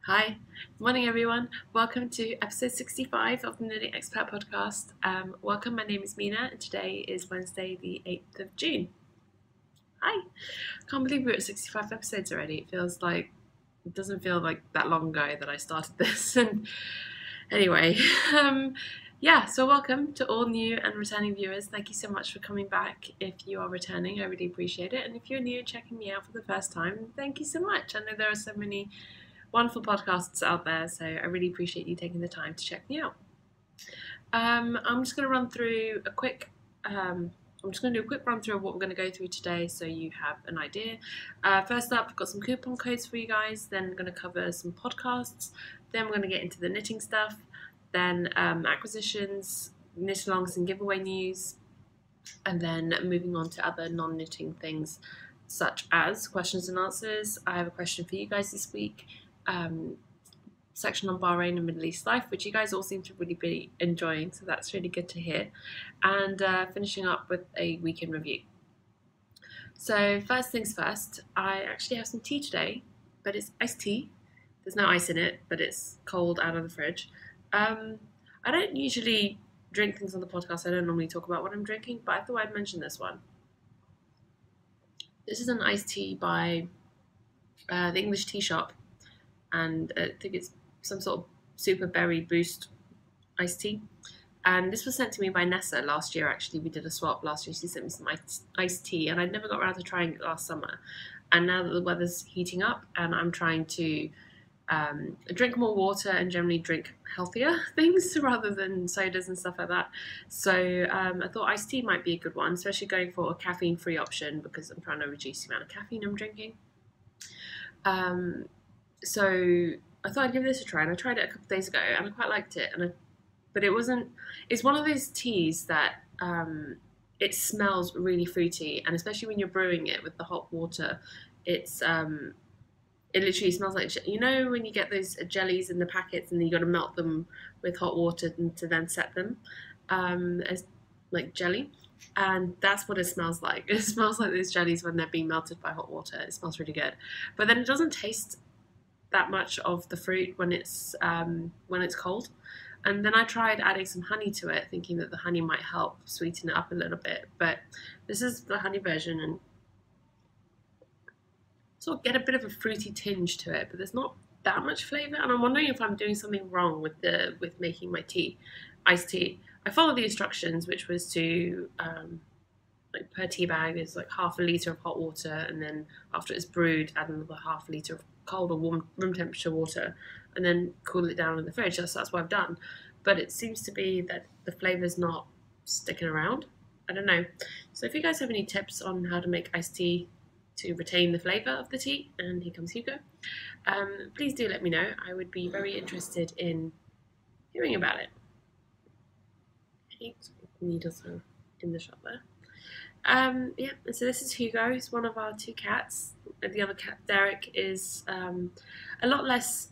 Hi, morning everyone. Welcome to episode 65 of the Knitting Expat Podcast. Welcome, my name is Mina and today is Wednesday the 8th of June. Hi, can't believe we're at 65 episodes already. It doesn't feel like that long ago that I started this. And anyway, so welcome to all new and returning viewers. Thank you so much for coming back. If you are returning, I really appreciate it. And if you're new, checking me out for the first time, thank you so much. I know there are so many wonderful podcasts out there, so I really appreciate you taking the time to check me out. I'm just going to run through a quick run through of what we're going to go through today so you have an idea. First up, I've got some coupon codes for you guys, then I'm going to cover some podcasts, then we're going to get into the knitting stuff, then acquisitions, knit-alongs and giveaway news, and then moving on to other non-knitting things such as questions and answers. I have a question for you guys this week. Section on Bahrain and Middle East life, which you guys all seem to really be enjoying, so that's really good to hear. And finishing up with a weekend review. So first things first, I actually have some tea today, but it's iced tea. There's no ice in it, but it's cold out of the fridge. I don't usually drink things on the podcast. I don't normally talk about what I'm drinking, but I thought I'd mention this one. This is an iced tea by the English Tea Shop. And I think it's some sort of super berry boost iced tea. And this was sent to me by Nessa last year, actually. We did a swap last year. She sent me some iced tea, and I'd never got around to trying it last summer. And now that the weather's heating up and I'm trying to drink more water and generally drink healthier things rather than sodas and stuff like that. So I thought iced tea might be a good one, especially going for a caffeine-free option because I'm trying to reduce the amount of caffeine I'm drinking. So I thought I'd give this a try, and I tried it a couple of days ago, and I quite liked it. But it's one of those teas that it smells really fruity, and especially when you're brewing it with the hot water, it literally smells like, you know, when you get those jellies in the packets and you got to melt them with hot water to then set them as like jelly. And that's what it smells like. It smells like those jellies when they're being melted by hot water. It smells really good, but then it doesn't taste that much of the fruit when it's cold. And then I tried adding some honey to it, thinking that the honey might help sweeten it up a little bit. But this is the honey version, and sort of get a bit of a fruity tinge to it, but there's not that much flavour. And I'm wondering if I'm doing something wrong with making my iced tea. I followed the instructions, which was to like per tea bag is like half a litre of hot water, and then after it's brewed, add another half a litre of cold or warm room temperature water, and then cool it down in the fridge. That's what I've done. But it seems to be that the flavour's not sticking around. I don't know. So if you guys have any tips on how to make iced tea to retain the flavour of the tea, and here comes Hugo, please do let me know. I would be very interested in hearing about it. Needles are in the shop there. So this is Hugo. He's one of our two cats. The other cat, Derek, is a lot less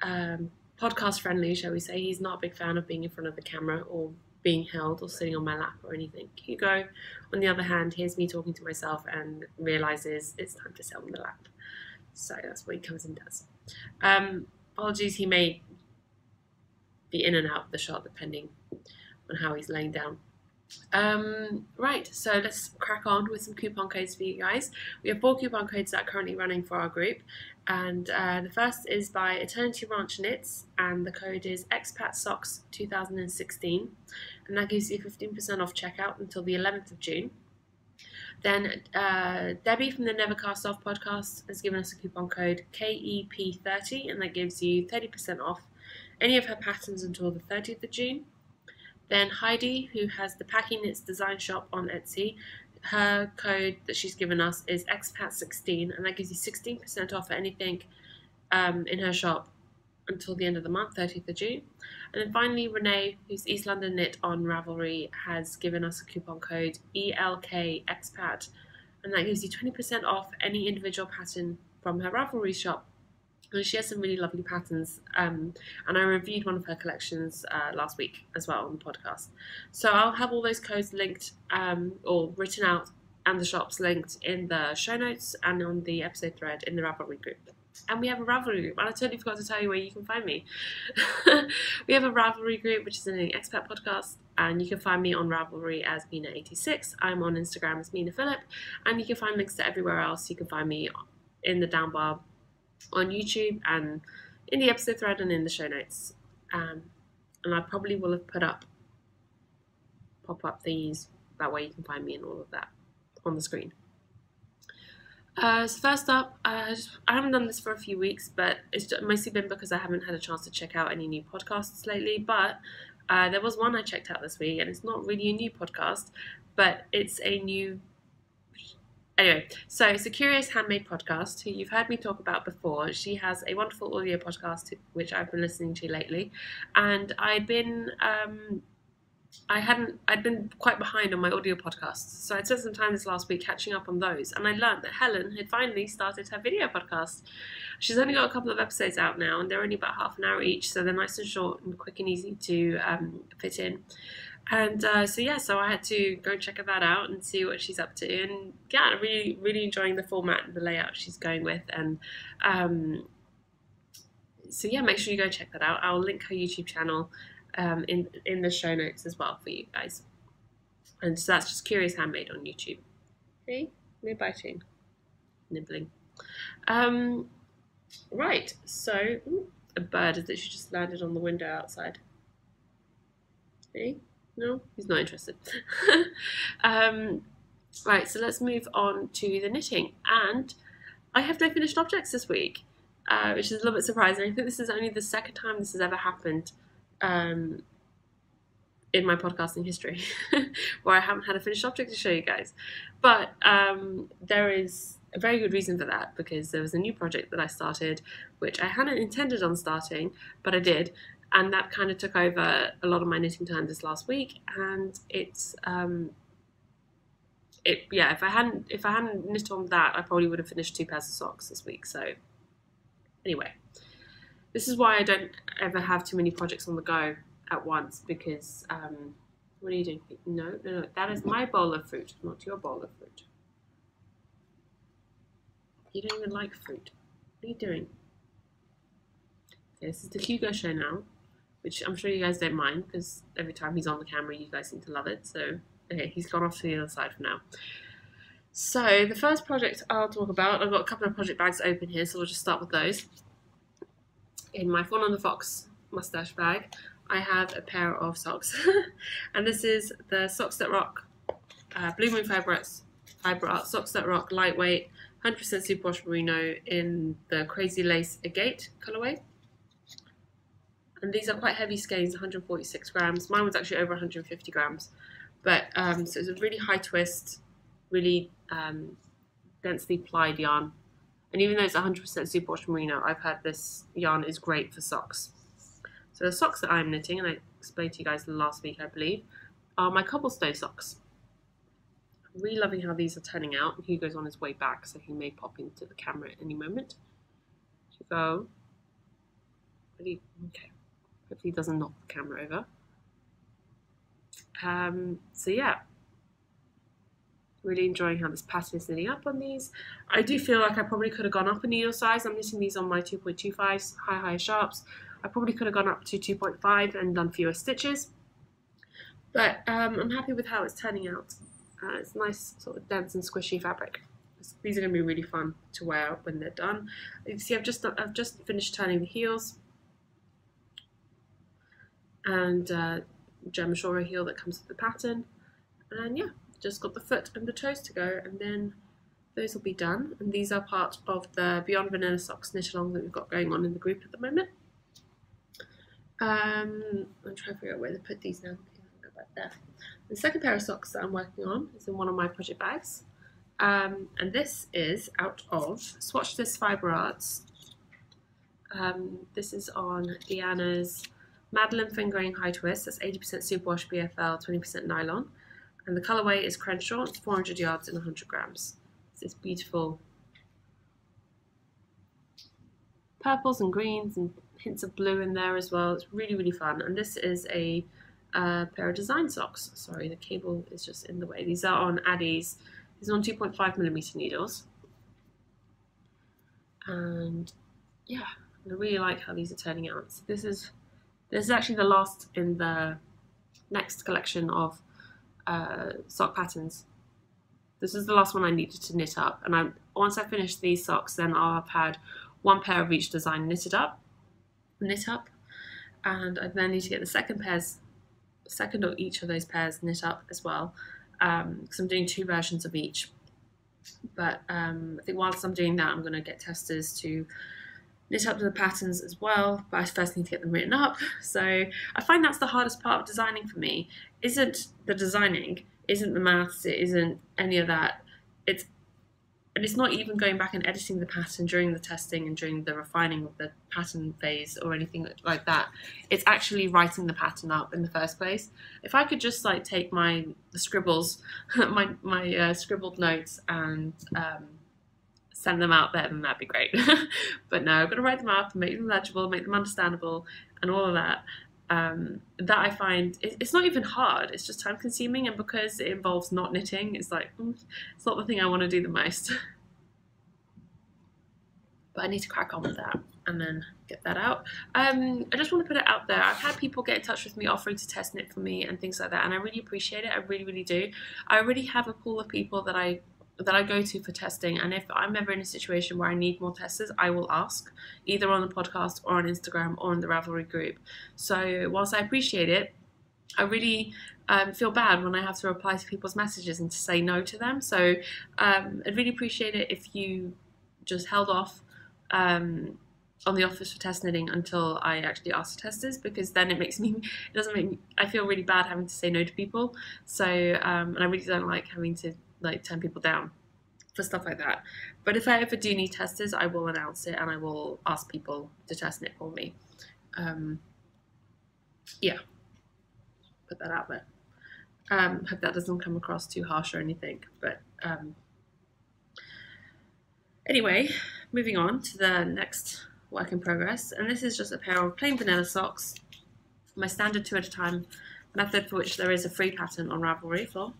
podcast friendly, shall we say. He's not a big fan of being in front of the camera or being held or sitting on my lap or anything. Hugo, on the other hand, hears me talking to myself and realizes it's time to sit on the lap. So that's what he comes and does. Apologies, he may be in and out of the shot depending on how he's laying down. Right, so let's crack on with some coupon codes for you guys. We have 4 coupon codes that are currently running for our group, and the first is by Eternity Ranch Knits, and the code is Expat Socks 2016, and that gives you 15% off checkout until the 11th of June. Then Debbie from the Never Cast Off podcast has given us a coupon code KEP30, and that gives you 30% off any of her patterns until the 30th of June. Then Heidi, who has the Packing Knits design shop on Etsy, her code that she's given us is expat16, and that gives you 16% off anything in her shop until the end of the month, 30th of June. And then finally, Renee, who's East London Knit on Ravelry, has given us a coupon code ELKEXPAT, and that gives you 20% off any individual pattern from her Ravelry shop. And she has some really lovely patterns, and I reviewed one of her collections last week as well on the podcast. So I'll have all those codes linked or written out, and the shops linked in the show notes and on the episode thread in the Ravelry group. And we have a Ravelry group, and I totally forgot to tell you where you can find me. We have a Ravelry group, which is an Knitting Expat Podcast, and you can find me on Ravelry as Mina86. I'm on Instagram as Mina Phillip, and you can find links to everywhere else. You can find me in the down bar on YouTube, and in the episode thread, and in the show notes. And I probably will have pop-up things, that way you can find me and all of that on the screen. So first up, I haven't done this for a few weeks, but it's mostly been because I haven't had a chance to check out any new podcasts lately, but there was one I checked out this week, and it's not really a new podcast, but it's a new... Anyway, so it's a Curious Handmade podcast, who you've heard me talk about before. She has a wonderful audio podcast, which I've been listening to lately, and I'd been quite behind on my audio podcasts, so I'd spent some time this last week catching up on those, and I learned that Helen had finally started her video podcast. She's only got a couple of episodes out now, and they're only about half an hour each, so they're nice and short and quick and easy to fit in. And so I had to go check that out and see what she's up to, and yeah, really, really enjoying the format and the layout she's going with, and so yeah, make sure you go check that out. I'll link her YouTube channel in the show notes as well for you guys. And so that's just Curious Handmade on YouTube. Hey, no biting, nibbling. Right, so a bird has literally just landed on the window outside. Hey, no, he's not interested. Right, so let's move on to the knitting, and I have no finished objects this week, which is a little bit surprising. I think this is only the second time this has ever happened in my podcasting history where I haven't had a finished object to show you guys, but there is a very good reason for that, because there was a new project that I started which I hadn't intended on starting, but I did, and that kind of took over a lot of my knitting time this last week. And it's if I hadn't knit on that, I probably would have finished 2 pairs of socks this week. So anyway, this is why I don't ever have too many projects on the go at once, because, what are you doing? No, that is my bowl of fruit, not your bowl of fruit. You don't even like fruit. What are you doing? Okay, this is the Hugo show now, which I'm sure you guys don't mind, because every time he's on the camera, you guys seem to love it. So, okay, he's gone off to the other side for now. So, the first project I'll talk about, I've got a couple of project bags open here, so we'll just start with those. In my Fawn on the Fox mustache bag, I have a pair of socks, and this is the Socks That Rock Blue Moon Fibre Art Socks That Rock lightweight 100% superwash merino in the Crazy Lace Agate colourway. And these are quite heavy skeins, 146 grams. Mine was actually over 150 grams, but so it's a really high twist, really densely plied yarn. And even though it's 100% superwash merino, I've had this yarn is great for socks. So the socks that I'm knitting, and I explained to you guys last week, I believe, are my cobblestone socks. I'm really loving how these are turning out. Hugo's on his way back, so he may pop into the camera at any moment. Hugo, ready? Okay. Hopefully he doesn't knock the camera over. So yeah, really enjoying how this pattern is knitting up on these. I do feel like I probably could have gone up a needle size. I'm knitting these on my 2.25s high sharps. I probably could have gone up to 2.5 and done fewer stitches, but I'm happy with how it's turning out. It's nice, sort of dense and squishy fabric. These are going to be really fun to wear when they're done. You can see I've just finished turning the heels, and German Shore heel that comes with the pattern, and yeah, just got the foot and the toes to go, and then those will be done. And these are part of the Beyond Vanilla Socks knit along that we've got going on in the group at the moment. I'm trying to figure out where to put these now. Go back there. The second pair of socks that I'm working on is in one of my project bags, and this is out of Swatch This Fibre Arts. This is on Deanna's Madeline Fingering High Twist. That's 80% superwash BFL, 20% nylon, and the colourway is Crenshaw. It's 400 yards and 100 grams. It's this beautiful purples and greens and hints of blue in there as well. It's really, really fun. And this is a pair of design socks. Sorry, the cable is just in the way. These are on Addie's. These are on 2.5mm needles. And yeah, I really like how these are turning out. So this is actually the last in the next collection of sock patterns. This is the last one I needed to knit up, and once I finish these socks, then I'll have had one pair of each design knit up, and I then need to get the second of each of those pairs knit up as well, because I'm doing 2 versions of each. But I think whilst I'm doing that, I'm going to get testers to knit up the patterns as well, but I first need to get them written up. So I find that's the hardest part of designing for me. Isn't the designing, isn't the maths, it isn't any of that. It's not even going back and editing the pattern during the testing and during the refining of the pattern phase or anything like that. It's actually writing the pattern up in the first place. If I could just like take the scribbles, my scribbled notes and send them out there, then that'd be great. But no, I've got to write them up and make them legible, make them understandable, and all of that. That I find it's not even hard, it's just time consuming, and because it involves not knitting, it's like it's not the thing I want to do the most. But I need to crack on with that and then get that out. I just want to put it out there. I've had people get in touch with me offering to test knit for me and things like that, and I really appreciate it. I really, really do. I already have a pool of people that I go to for testing, and if I'm ever in a situation where I need more testers, I will ask, either on the podcast or on Instagram or in the Ravelry group. So whilst I appreciate it, I really feel bad when I have to reply to people's messages and to say no to them. So I'd really appreciate it if you just held off on the offers for test knitting until I actually ask for testers, because then I feel really bad having to say no to people. So and I really don't like having to turn people down for stuff like that. But if I ever do need testers, I will announce it and I will ask people to test knit for me. Yeah, put that out there. Hope that doesn't come across too harsh or anything. But anyway, moving on to the next work in progress, and this is just a pair of plain vanilla socks, my standard 2 at a time method, for which there is a free pattern on Ravelry for.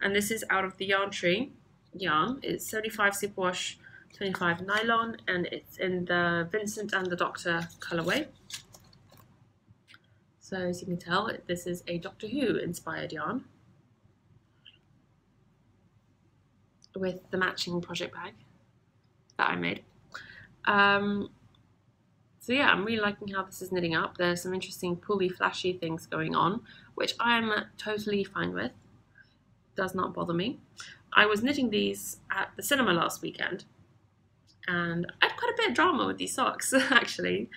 And this is out of the Yarn Tree yarn. It's 75 superwash, 25 nylon, and it's in the Vincent and the Doctor colourway. So as you can tell, this is a Doctor Who inspired yarn with the matching project bag that I made. So yeah, I'm really liking how this is knitting up. There's some interesting pulley, flashy things going on, which I'm totally fine with. Does not bother me. I was knitting these at the cinema last weekend, and I had quite a bit of drama with these socks actually.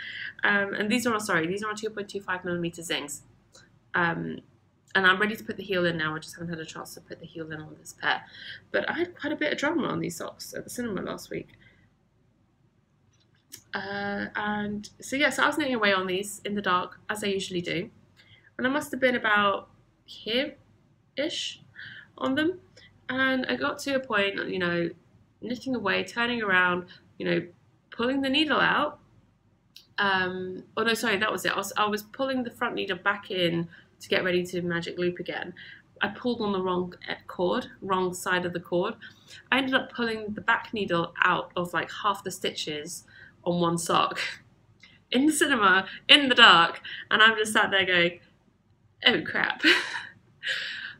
And these are on 2.25mm zings. And I'm ready to put the heel in now. I just haven't had a chance to put the heel in on this pair. But I had quite a bit of drama on these socks at the cinema last week. And so yeah, so I was knitting away on these in the dark, as I usually do. And I must have been about here-ish on them. And I got to a point, knitting away, turning around, pulling the needle out. Oh no, sorry, that was it. I was pulling the front needle back in to get ready to magic loop again. I pulled on the wrong side of the cord. I ended up pulling the back needle out of like half the stitches on one sock in the cinema, in the dark, and I'm just sat there going, oh crap.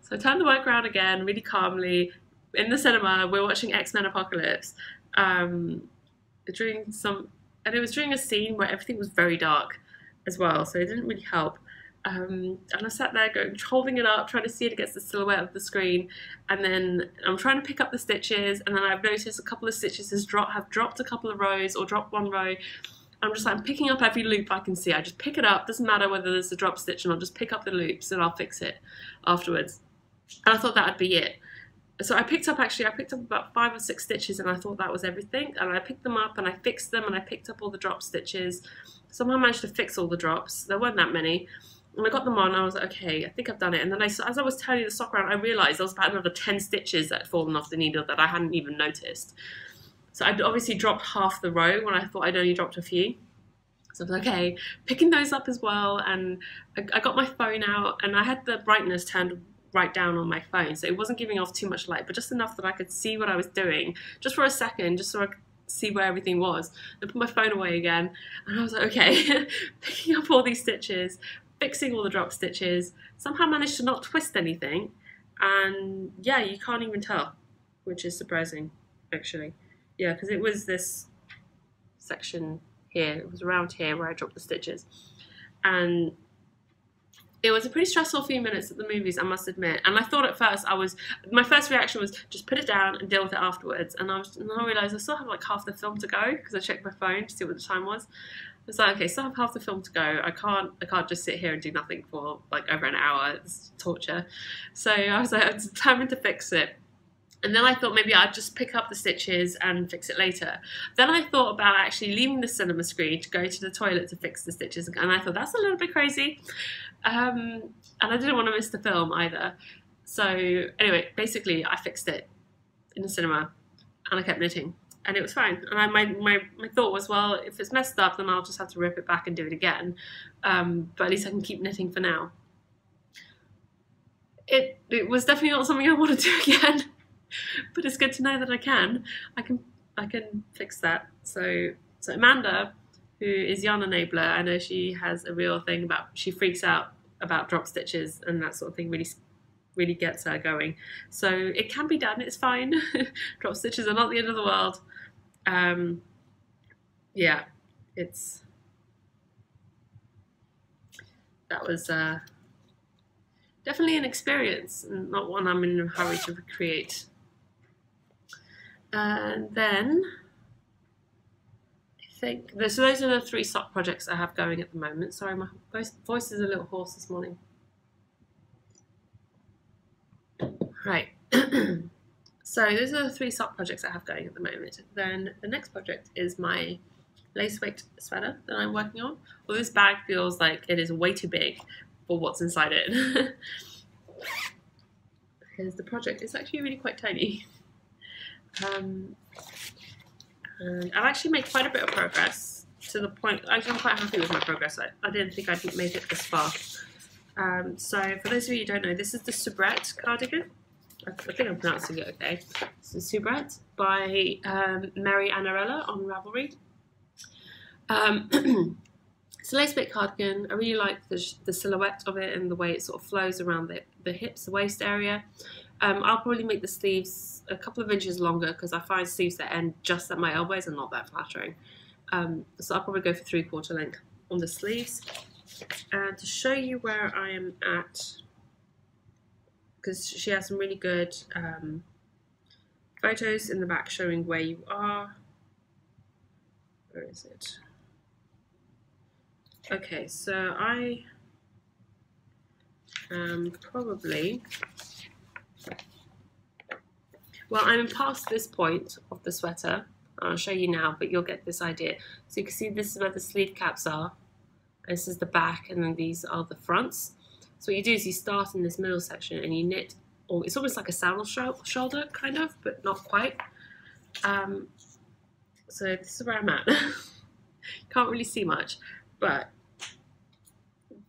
So I turned the work around again, really calmly. In the cinema, we're watching X-Men Apocalypse. And it was during a scene where everything was very dark as well, so it didn't really help. And I sat there holding it up, trying to see it against the silhouette of the screen, and then I'm trying to pick up the stitches, and then I've noticed a couple of stitches have dropped a couple of rows, or dropped one row. I'm picking up every loop I can see. I just pick it up, doesn't matter whether there's a drop stitch or not, just pick up the loops and I'll fix it afterwards. And I thought that would be it. So I picked up about 5 or 6 stitches, and I thought that was everything. And I picked them up and I fixed them, and I picked up all the drop stitches. Somehow managed to fix all the drops. There weren't that many. And I got them on, and I was like, okay, I think I've done it. And then as I was turning the sock around, I realised there was about another 10 stitches that had fallen off the needle that I hadn't even noticed. So I'd obviously dropped half the row when I thought I'd only dropped a few. So I was like, okay, picking those up as well. And I got my phone out, and I had the brightness turned right down on my phone, so it wasn't giving off too much light, but just enough that I could see what I was doing, just for a second, just so see where everything was. I put my phone away again, and I was like, okay, picking up all these stitches, fixing all the drop stitches, somehow managed to not twist anything, and yeah, you can't even tell, which is surprising, actually. Yeah, because it was this section here, it was around here where I dropped the stitches, and it was a pretty stressful few minutes at the movies, I must admit. And I thought at first my first reaction was just put it down and deal with it afterwards. And I realised I still have like half the film to go, because I checked my phone to see what the time was. I was like, okay, still have half the film to go. I can't just sit here and do nothing for like over an hour. It's torture. So I was like, I was determined to fix it. And then I thought maybe I'd just pick up the stitches and fix it later. Then I thought about actually leaving the cinema screen to go to the toilet to fix the stitches. And I thought, that's a little bit crazy. And I didn't want to miss the film either. So anyway, basically I fixed it in the cinema and I kept knitting. And it was fine. And my thought was, well, if it's messed up, then I'll just have to rip it back and do it again. But at least I can keep knitting for now. It was definitely not something I want to do again. But it's good to know that I can fix that. So Amanda, who is yarn enabler, I know she has a real thing she freaks out about drop stitches and that sort of thing. Really gets her going. So it can be done. It's fine. Drop stitches are not the end of the world. Yeah, that was definitely an experience, and not one I'm in a hurry to recreate. And then I think so those are the 3 sock projects I have going at the moment. Sorry, my voice is a little hoarse this morning. Right. So those are the 3 sock projects I have going at the moment. Then the next project is my lace weight sweater that I'm working on. Well, this bag feels like it is way too big for what's inside it. Because the project is actually really quite tiny. And I've actually made quite a bit of progress, to the point, actually I'm quite happy with my progress. I didn't think I'd make it this far. So for those of you who don't know, this is the soubrette cardigan. I think I'm pronouncing it okay. It's the soubrette by Mary Annarella on Ravelry. It's a lace bit cardigan. I really like the silhouette of it and the way it sort of flows around the hips, the waist area. I'll probably make the sleeves a couple of inches longer, because I find sleeves that end just at my elbows are not that flattering. So I'll probably go for 3/4 length on the sleeves. And to show you where I am at, because she has some really good photos in the back showing where you are. Where is it? Okay, so I am probably... Well, I'm past this point of the sweater. I'll show you now, but you'll get this idea. So you can see this is where the sleeve caps are. This is the back, and then these are the fronts. So what you do is you start in this middle section and you knit, or it's almost like a saddle shoulder, kind of, but not quite. So this is where I'm at. Can't really see much, but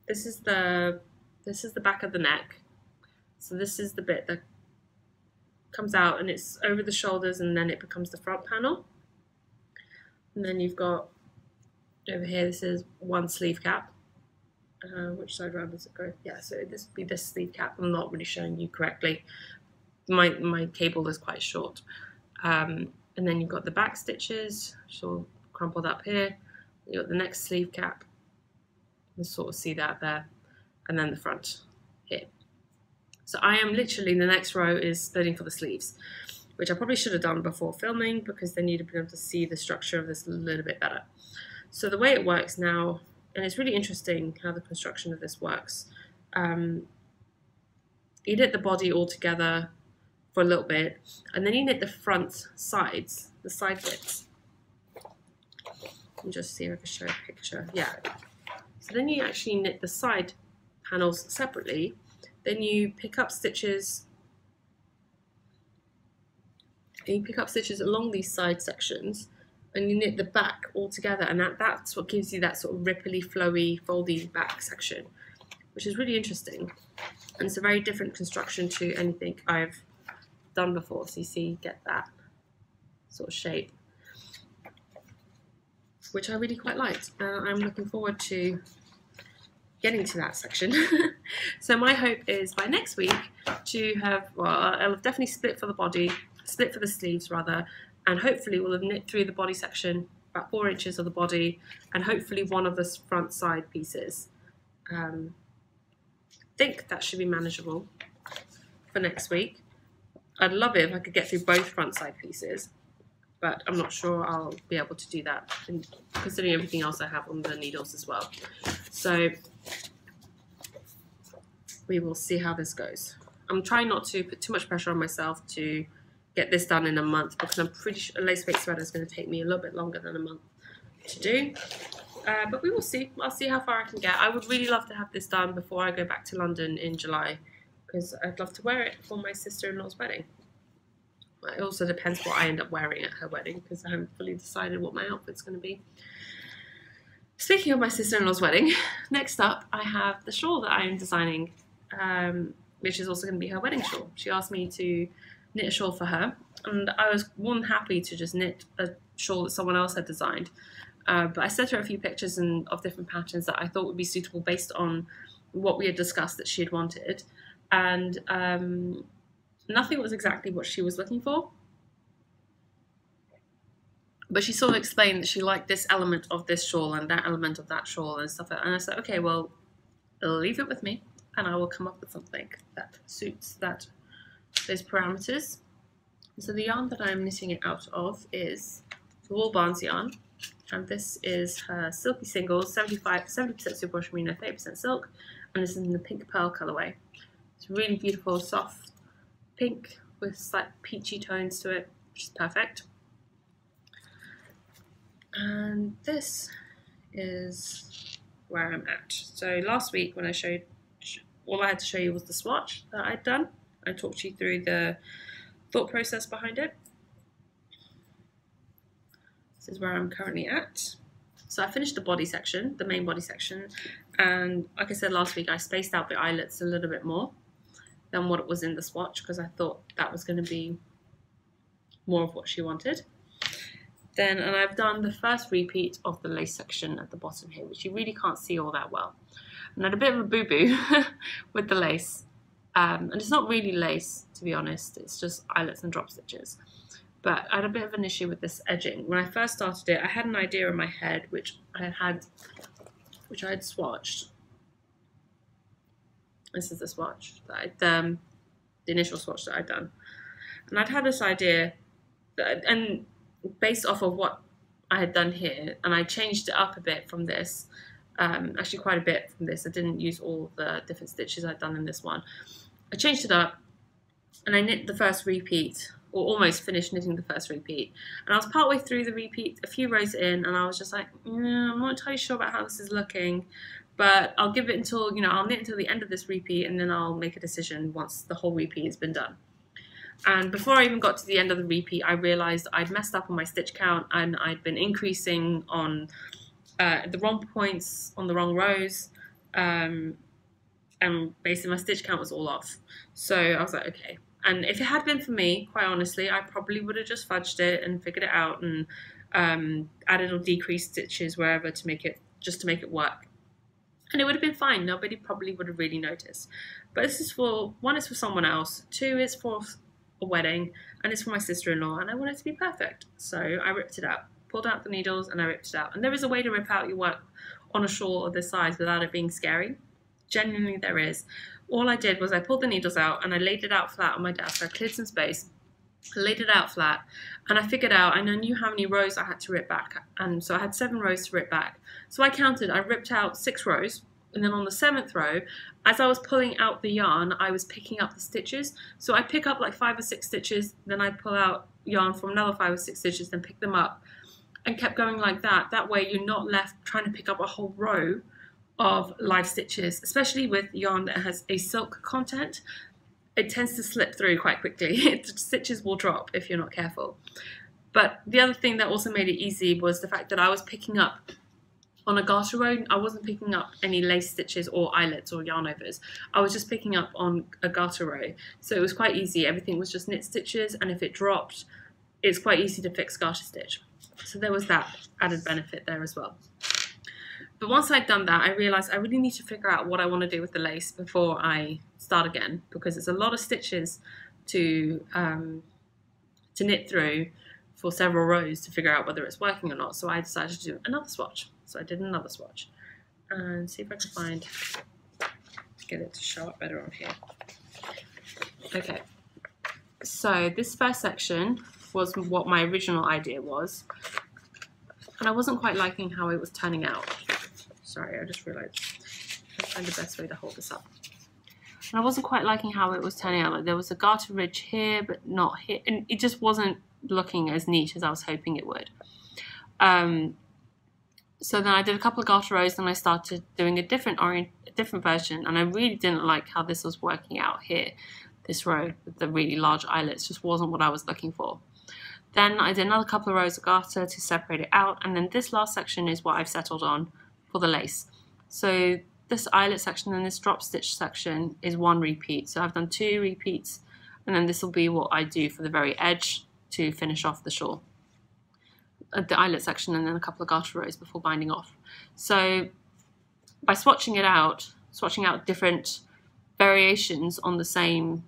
this is the back of the neck. So this is the bit that comes out, and it's over the shoulders, and then it becomes the front panel. And then you've got over here, this is one sleeve cap. Which side round does it go? Yeah, so this would be this sleeve cap. I'm not really showing you correctly. My cable is quite short. And then you've got the back stitches, which are crumpled up here. You've got the next sleeve cap. You can sort of see that there. And then the front here. So I am literally, the next row is splitting for the sleeves, which I probably should have done before filming, because then you'd have been able to see the structure of this a little bit better. So the way it works now, and it's really interesting how the construction of this works. You knit the body all together for a little bit, and then you knit the front sides, the side bits. And just see if I can show a picture. Yeah. So then you actually knit the side panels separately. Then you pick up stitches. And you pick up stitches along these side sections, and you knit the back all together, and that's what gives you that sort of ripply, flowy, foldy back section, which is really interesting. And it's a very different construction to anything I've done before. So you see, get that sort of shape. which I really quite liked. I'm looking forward to getting to that section. So my hope is by next week to have, well, I'll have definitely split for the sleeves rather, and hopefully we'll have knit through the body section, about 4 inches of the body, and hopefully one of the front side pieces. I think that should be manageable for next week. I'd love it if I could get through both front side pieces, but I'm not sure I'll be able to do that, considering everything else I have on the needles as well. So we will see how this goes. I'm trying not to put too much pressure on myself to get this done in a month, because I'm pretty sure a lace weight sweater is going to take me a little bit longer than a month to do. But we will see. I'll see how far I can get. I would really love to have this done before I go back to London in July, because I'd love to wear it for my sister-in-law's wedding. It also depends what I end up wearing at her wedding, because I haven't fully decided what my outfit's going to be. Speaking of my sister-in-law's wedding, next up I have the shawl that I am designing, which is also going to be her wedding shawl. She asked me to knit a shawl for her, and I was more than happy to just knit a shawl that someone else had designed. But I sent her a few pictures of different patterns that I thought would be suitable based on what we had discussed that she had wanted, and nothing was exactly what she was looking for. But she sort of explained that she liked this element of this shawl and that element of that shawl and stuff like that. And I said, okay, well, leave it with me and I will come up with something that suits those parameters. So the yarn that I'm knitting it out of is the Wool Barnes yarn. And this is her Silky Singles, 70% superwash merino, 30% silk. And this is in the pink pearl colourway. It's really beautiful, soft pink with slight peachy tones to it, which is perfect. And this is where I'm at. So last week when I showed, all I had to show you was the swatch that I'd done. I talked you through the thought process behind it. This is where I'm currently at. So I finished the body section, the main body section, and like I said last week, I spaced out the eyelets a little bit more than what it was in the swatch, because I thought that was going to be more of what she wanted. And I've done the first repeat of the lace section at the bottom here, which you really can't see all that well. And I had a bit of a boo-boo with the lace. And it's not really lace, to be honest. It's just eyelets and drop stitches. But I had a bit of an issue with this edging. When I first started it, I had an idea in my head, which I had swatched. This is the swatch that the initial swatch that I'd done. And I'd had this idea that, and based off of what I had done here, and I changed it up a bit from this, actually quite a bit from this. I didn't use all the different stitches I'd done in this one. I changed it up and I knit the first repeat, or almost finished knitting the first repeat. And I was partway through the repeat, a few rows in, and I was just like, I'm not entirely sure about how this is looking, but I'll give it until, I'll knit until the end of this repeat, and then I'll make a decision once the whole repeat has been done. And before I even got to the end of the repeat, I realised I'd messed up on my stitch count, and I'd been increasing on the wrong points, on the wrong rows, and basically my stitch count was all off. So I was like, okay. And if it had been for me, quite honestly, I probably would have just fudged it and figured it out and added or decreased stitches wherever to make it work. And it would have been fine. Nobody probably would have really noticed. But this is for, one, it's for someone else. Two, it's for a wedding, and it's for my sister-in-law, and I want it to be perfect. So I ripped it out, pulled out the needles, and I ripped it out. And there is a way to rip out your work on a shawl of this size without it being scary. Genuinely there is. All I did was I pulled the needles out and I laid it out flat on my desk. I cleared some space, I laid it out flat, and I figured out, and I knew how many rows I had to rip back. And so I had 7 rows to rip back. So I counted, I ripped out 6 rows, and then on the 7th row, as I was pulling out the yarn, I was picking up the stitches. So I pick up like 5 or 6 stitches, then I pull out yarn from another 5 or 6 stitches, then pick them up, and kept going like that. That way you're not left trying to pick up a whole row of live stitches, especially with yarn that has a silk content. It tends to slip through quite quickly. Stitches will drop if you're not careful. But the other thing that also made it easy was the fact that I was picking up on a garter row. I wasn't picking up any lace stitches or eyelets or yarn overs. I was just picking up on a garter row. So it was quite easy. Everything was just knit stitches, and if it dropped, it's quite easy to fix garter stitch. So there was that added benefit there as well. But once I'd done that, I realised I really need to figure out what I want to do with the lace before I start again, because it's a lot of stitches to knit through for several rows to figure out whether it's working or not. So I decided to do another swatch. So I did another swatch and see if I can get it to show up better on here. Okay, so this first section was what my original idea was, and I wasn't quite liking how it was turning out. Sorry, I just realised I'll find the best way to hold this up. And I wasn't quite liking how it was turning out. Like, there was a garter ridge here, but not here, and it just wasn't looking as neat as I was hoping it would. So then I did a couple of garter rows, and I started doing a different version, and I really didn't like how this was working out here. This row with the really large eyelets just wasn't what I was looking for. Then I did another couple of rows of garter to separate it out, and then this last section is what I've settled on for the lace. So this eyelet section and this drop stitch section is one repeat. So I've done 2 repeats, and then this will be what I do for the very edge to finish off the shawl. The eyelet section and then a couple of garter rows before binding off. So by swatching out different variations on the same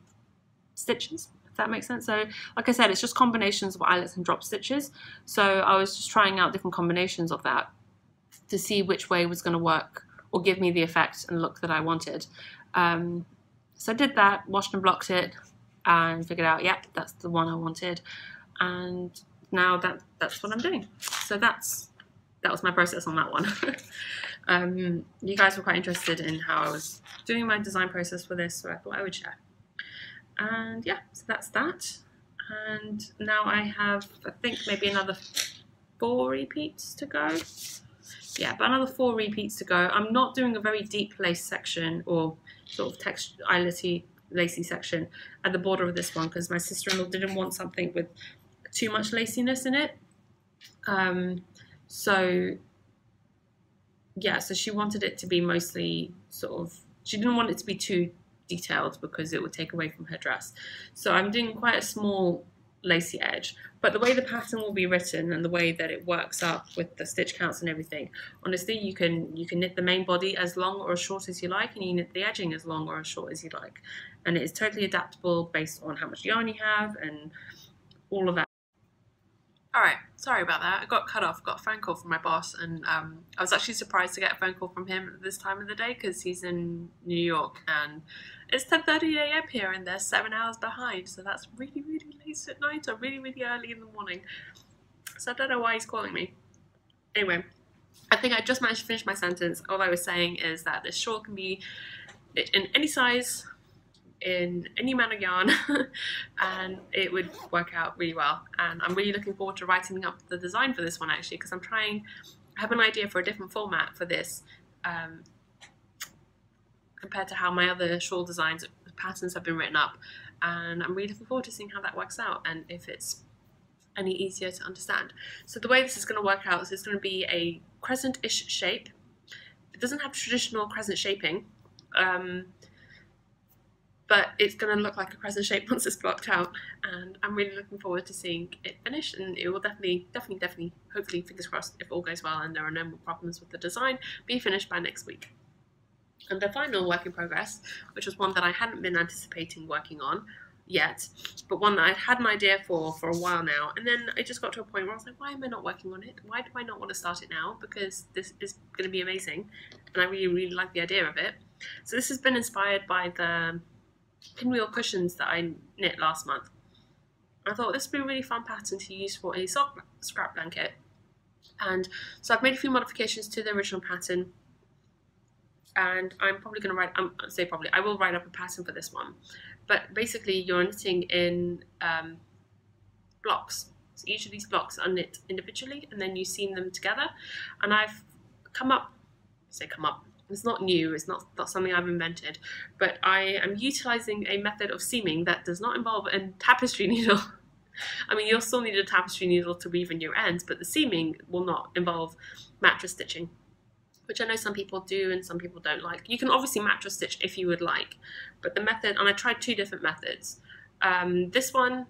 stitches, if that makes sense. So like I said, it's just combinations of eyelets and drop stitches. So I was just trying out different combinations of that to see which way was going to work or give me the effect and look that I wanted. So I did that, washed and blocked it, and figured out, yep, that's the one I wanted. And now that's what I'm doing. So that was my process on that one. You guys were quite interested in how I was doing my design process for this, so I thought I would share. And yeah, so that's that. And now I have, I think, maybe another 4 repeats to go. Yeah, but another 4 repeats to go. I'm not doing a very deep lace section or sort of text eyelety lacy section at the border of this one, because my sister-in-law didn't want something with too much laciness in it. So yeah, so she wanted it to be mostly sort of, she didn't want it to be too detailed because it would take away from her dress. So I'm doing quite a small lacy edge, but the way the pattern will be written and the way that it works up with the stitch counts and everything, honestly, you can knit the main body as long or as short as you like, and you knit the edging as long or as short as you like, and it is totally adaptable based on how much yarn you have and all of that. Alright, sorry about that. I got cut off, got a phone call from my boss, and I was actually surprised to get a phone call from him at this time of the day because he's in New York and it's 10:30 AM here and they're 7 hours behind, so that's really, really late at night or really, really early in the morning. So I don't know why he's calling me. Anyway, I think I just managed to finish my sentence. All I was saying is that this shawl can be in any size, in any amount of yarn, and it would work out really well. And I'm really looking forward to writing up the design for this one, actually, because I have an idea for a different format for this compared to how my other shawl designs patterns have been written up, and I'm really looking forward to seeing how that works out and if it's any easier to understand. So the way this is going to work out is it's going to be a crescent-ish shape. It doesn't have traditional crescent shaping, but it's going to look like a crescent shape once it's blocked out, and I'm really looking forward to seeing it finished, and it will definitely, hopefully, fingers crossed, if all goes well and there are no more problems with the design, be finished by next week. And the final work in progress, which was one that I hadn't been anticipating working on yet, but one that I'd had an idea for a while now, and then I just got to a point where I was like, why am I not working on it? Why do I not want to start it now? Because this is going to be amazing, and I really, really like the idea of it. So this has been inspired by the pinwheel cushions that I knit last month. I thought this would be a really fun pattern to use for a sock scrap blanket, and so I've made a few modifications to the original pattern, and I'm probably going to I will write up a pattern for this one. But basically you're knitting in blocks. So each of these blocks are knit individually and then you seam them together. And I've it's not new, it's not something I've invented, but I am utilizing a method of seaming that does not involve a tapestry needle. I mean, you'll still need a tapestry needle to weave in your ends, but the seaming will not involve mattress stitching, which I know some people do and some people don't like. You can obviously mattress stitch if you would like, but the method, and I tried 2 different methods. This one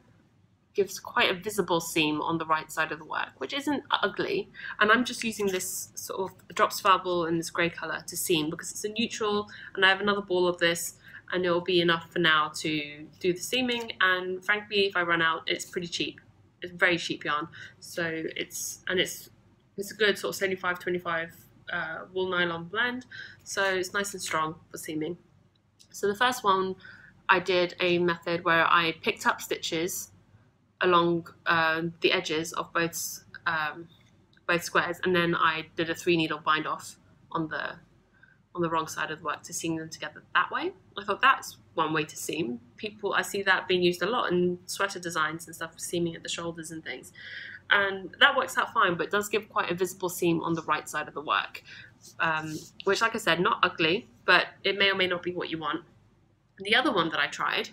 gives quite a visible seam on the right side of the work, which isn't ugly. And I'm just using this sort of drops Farball in this grey colour to seam because it's a neutral, and I have another ball of this, and it'll be enough for now to do the seaming. And frankly, if I run out, it's pretty cheap. It's very cheap yarn, so it's a good sort of 75-25 wool nylon blend, so it's nice and strong for seaming. So the first one, I did a method where I picked up stitches along the edges of both squares, and then I did a 3-needle bind off on the wrong side of the work to seam them together that way. I thought that's one way to seam. I see that being used a lot in sweater designs and stuff, seaming at the shoulders and things. And that works out fine, but it does give quite a visible seam on the right side of the work, which, like I said, not ugly, but it may or may not be what you want. The other one that I tried,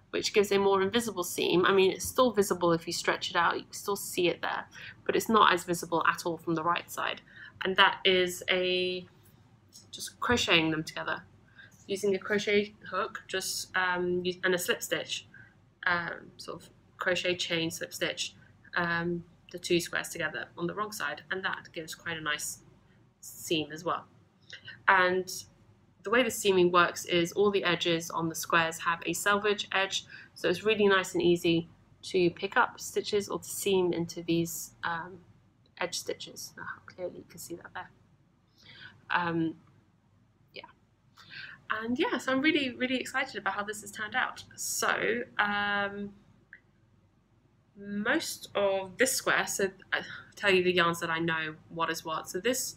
which gives a more invisible seam, I mean, it's still visible if you stretch it out, you can still see it there, but it's not as visible at all from the right side. And that is just crocheting them together using a crochet hook, and a slip stitch, sort of crochet chain slip stitch, the 2 squares together on the wrong side, and that gives quite a nice seam as well. And the way the seaming works is all the edges on the squares have a selvage edge, so it's really nice and easy to pick up stitches or to seam into these edge stitches. Now, how clearly you can see that there. And yeah, so I'm really, really excited about how this has turned out. So most of this square, so I'll tell you the yarns that I know what is what. So this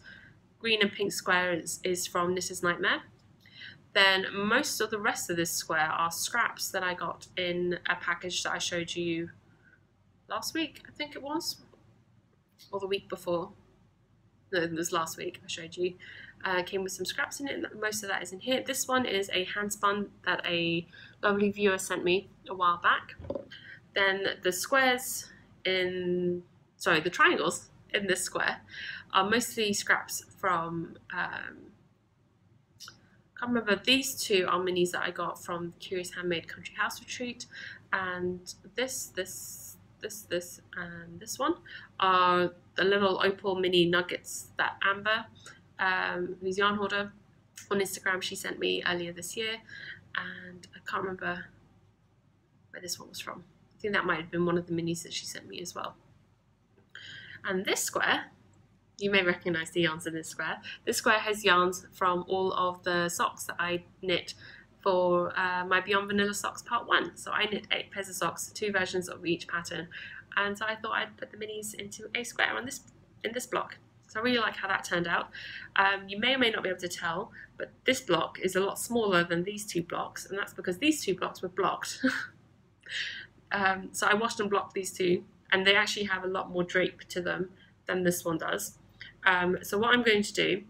green and pink square is from Knitter's Nightmare. Then most of the rest of this square are scraps that I got in a package that I showed you last week, I think it was, or the week before. No, it was last week I showed you. Came with some scraps in it, and most of that is in here. This one is a hand spun that a lovely viewer sent me a while back. Then the the triangles in this square are mostly scraps from, I can't remember, these 2 are minis that I got from the Curious Handmade Country House Retreat, and this, and this one are the little opal mini nuggets that Amber, who's Yarn Hoarder on Instagram, she sent me earlier this year, and I can't remember where this one was from. I think that might have been one of the minis that she sent me as well. And this square, you may recognise the yarns in this square. This square has yarns from all of the socks that I knit for my Beyond Vanilla Socks Part 1. So I knit 8 pairs of socks, 2 versions of each pattern, and so I thought I'd put the minis into a square in this block. So I really like how that turned out. You may or may not be able to tell, but this block is a lot smaller than these 2 blocks, and that's because these 2 blocks were blocked. So I washed and blocked these 2, and they actually have a lot more drape to them than this one does. So what I'm going to do,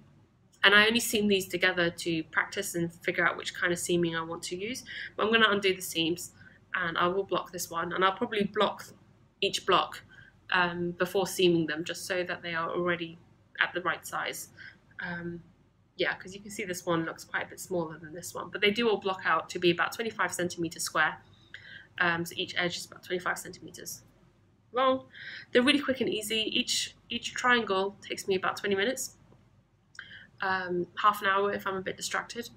and I only seam these together to practice and figure out which kind of seaming I want to use, but I'm going to undo the seams, and I will block this one, and I'll probably block each block before seaming them, just so that they are already at the right size. Yeah, because you can see this one looks quite a bit smaller than this one, but they do all block out to be about 25 centimeters square. So each edge is about 25 centimeters long. They're really quick and easy. Each triangle takes me about 20 minutes, half an hour if I'm a bit distracted.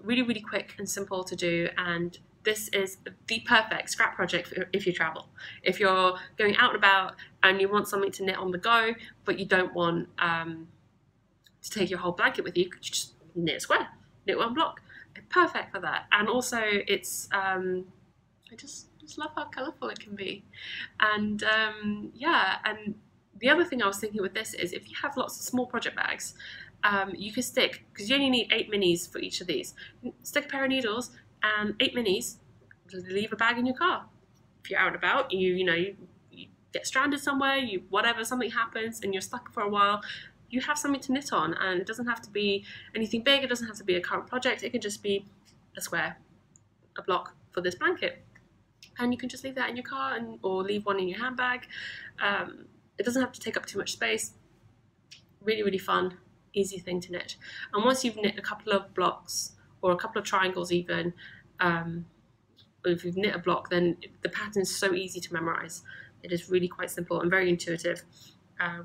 Really, really quick and simple to do, and this is the perfect scrap project if you travel. If you're going out and about and you want something to knit on the go, but you don't want to take your whole blanket with you, you just knit a square, knit one block. Perfect for that. And also it's, I just love how colourful it can be. And yeah, and the other thing I was thinking with this is if you have lots of small project bags, you can stick, because you only need 8 minis for each of these, stick a pair of needles and 8 minis, just leave a bag in your car. If you're out and about, you get stranded somewhere, something happens and you're stuck for a while, you have something to knit on, and it doesn't have to be anything big, it doesn't have to be a current project, it can just be a square, a block for this blanket. And you can just leave that in your car or leave one in your handbag. It doesn't have to take up too much space. Really, really fun, easy thing to knit. And once you've knit a couple of blocks or a couple of triangles even, or if you've knit a block, then the pattern is so easy to memorize. It is really quite simple and very intuitive.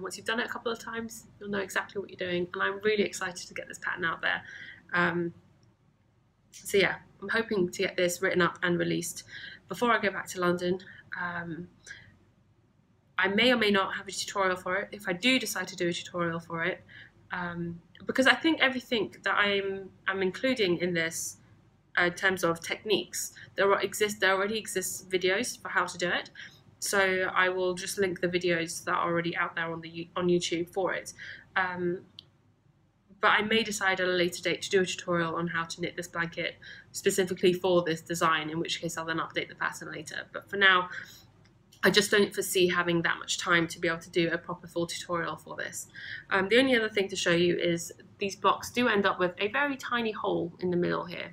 Once you've done it a couple of times, you'll know exactly what you're doing, and I'm really excited to get this pattern out there. So yeah, I'm hoping to get this written up and released before I go back to London. I may or may not have a tutorial for it, if I do decide to do a tutorial for it, because I think everything that I'm including in this, in terms of techniques, there already exists videos for how to do it. So I will just link the videos that are already out there on YouTube for it. But I may decide at a later date to do a tutorial on how to knit this blanket specifically for this design, in which case I'll then update the pattern later. But for now, I just don't foresee having that much time to be able to do a proper full tutorial for this. The only other thing to show you is these blocks do end up with a very tiny hole in the middle here.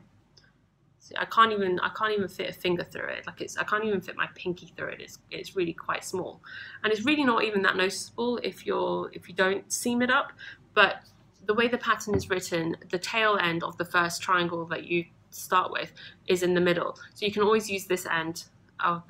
So I can't even fit a finger through it. I can't even fit my pinky through it. It's really quite small, and it's really not even that noticeable if you don't seam it up. But the way the pattern is written, the tail end of the first triangle that you start with is in the middle. So you can always use this end of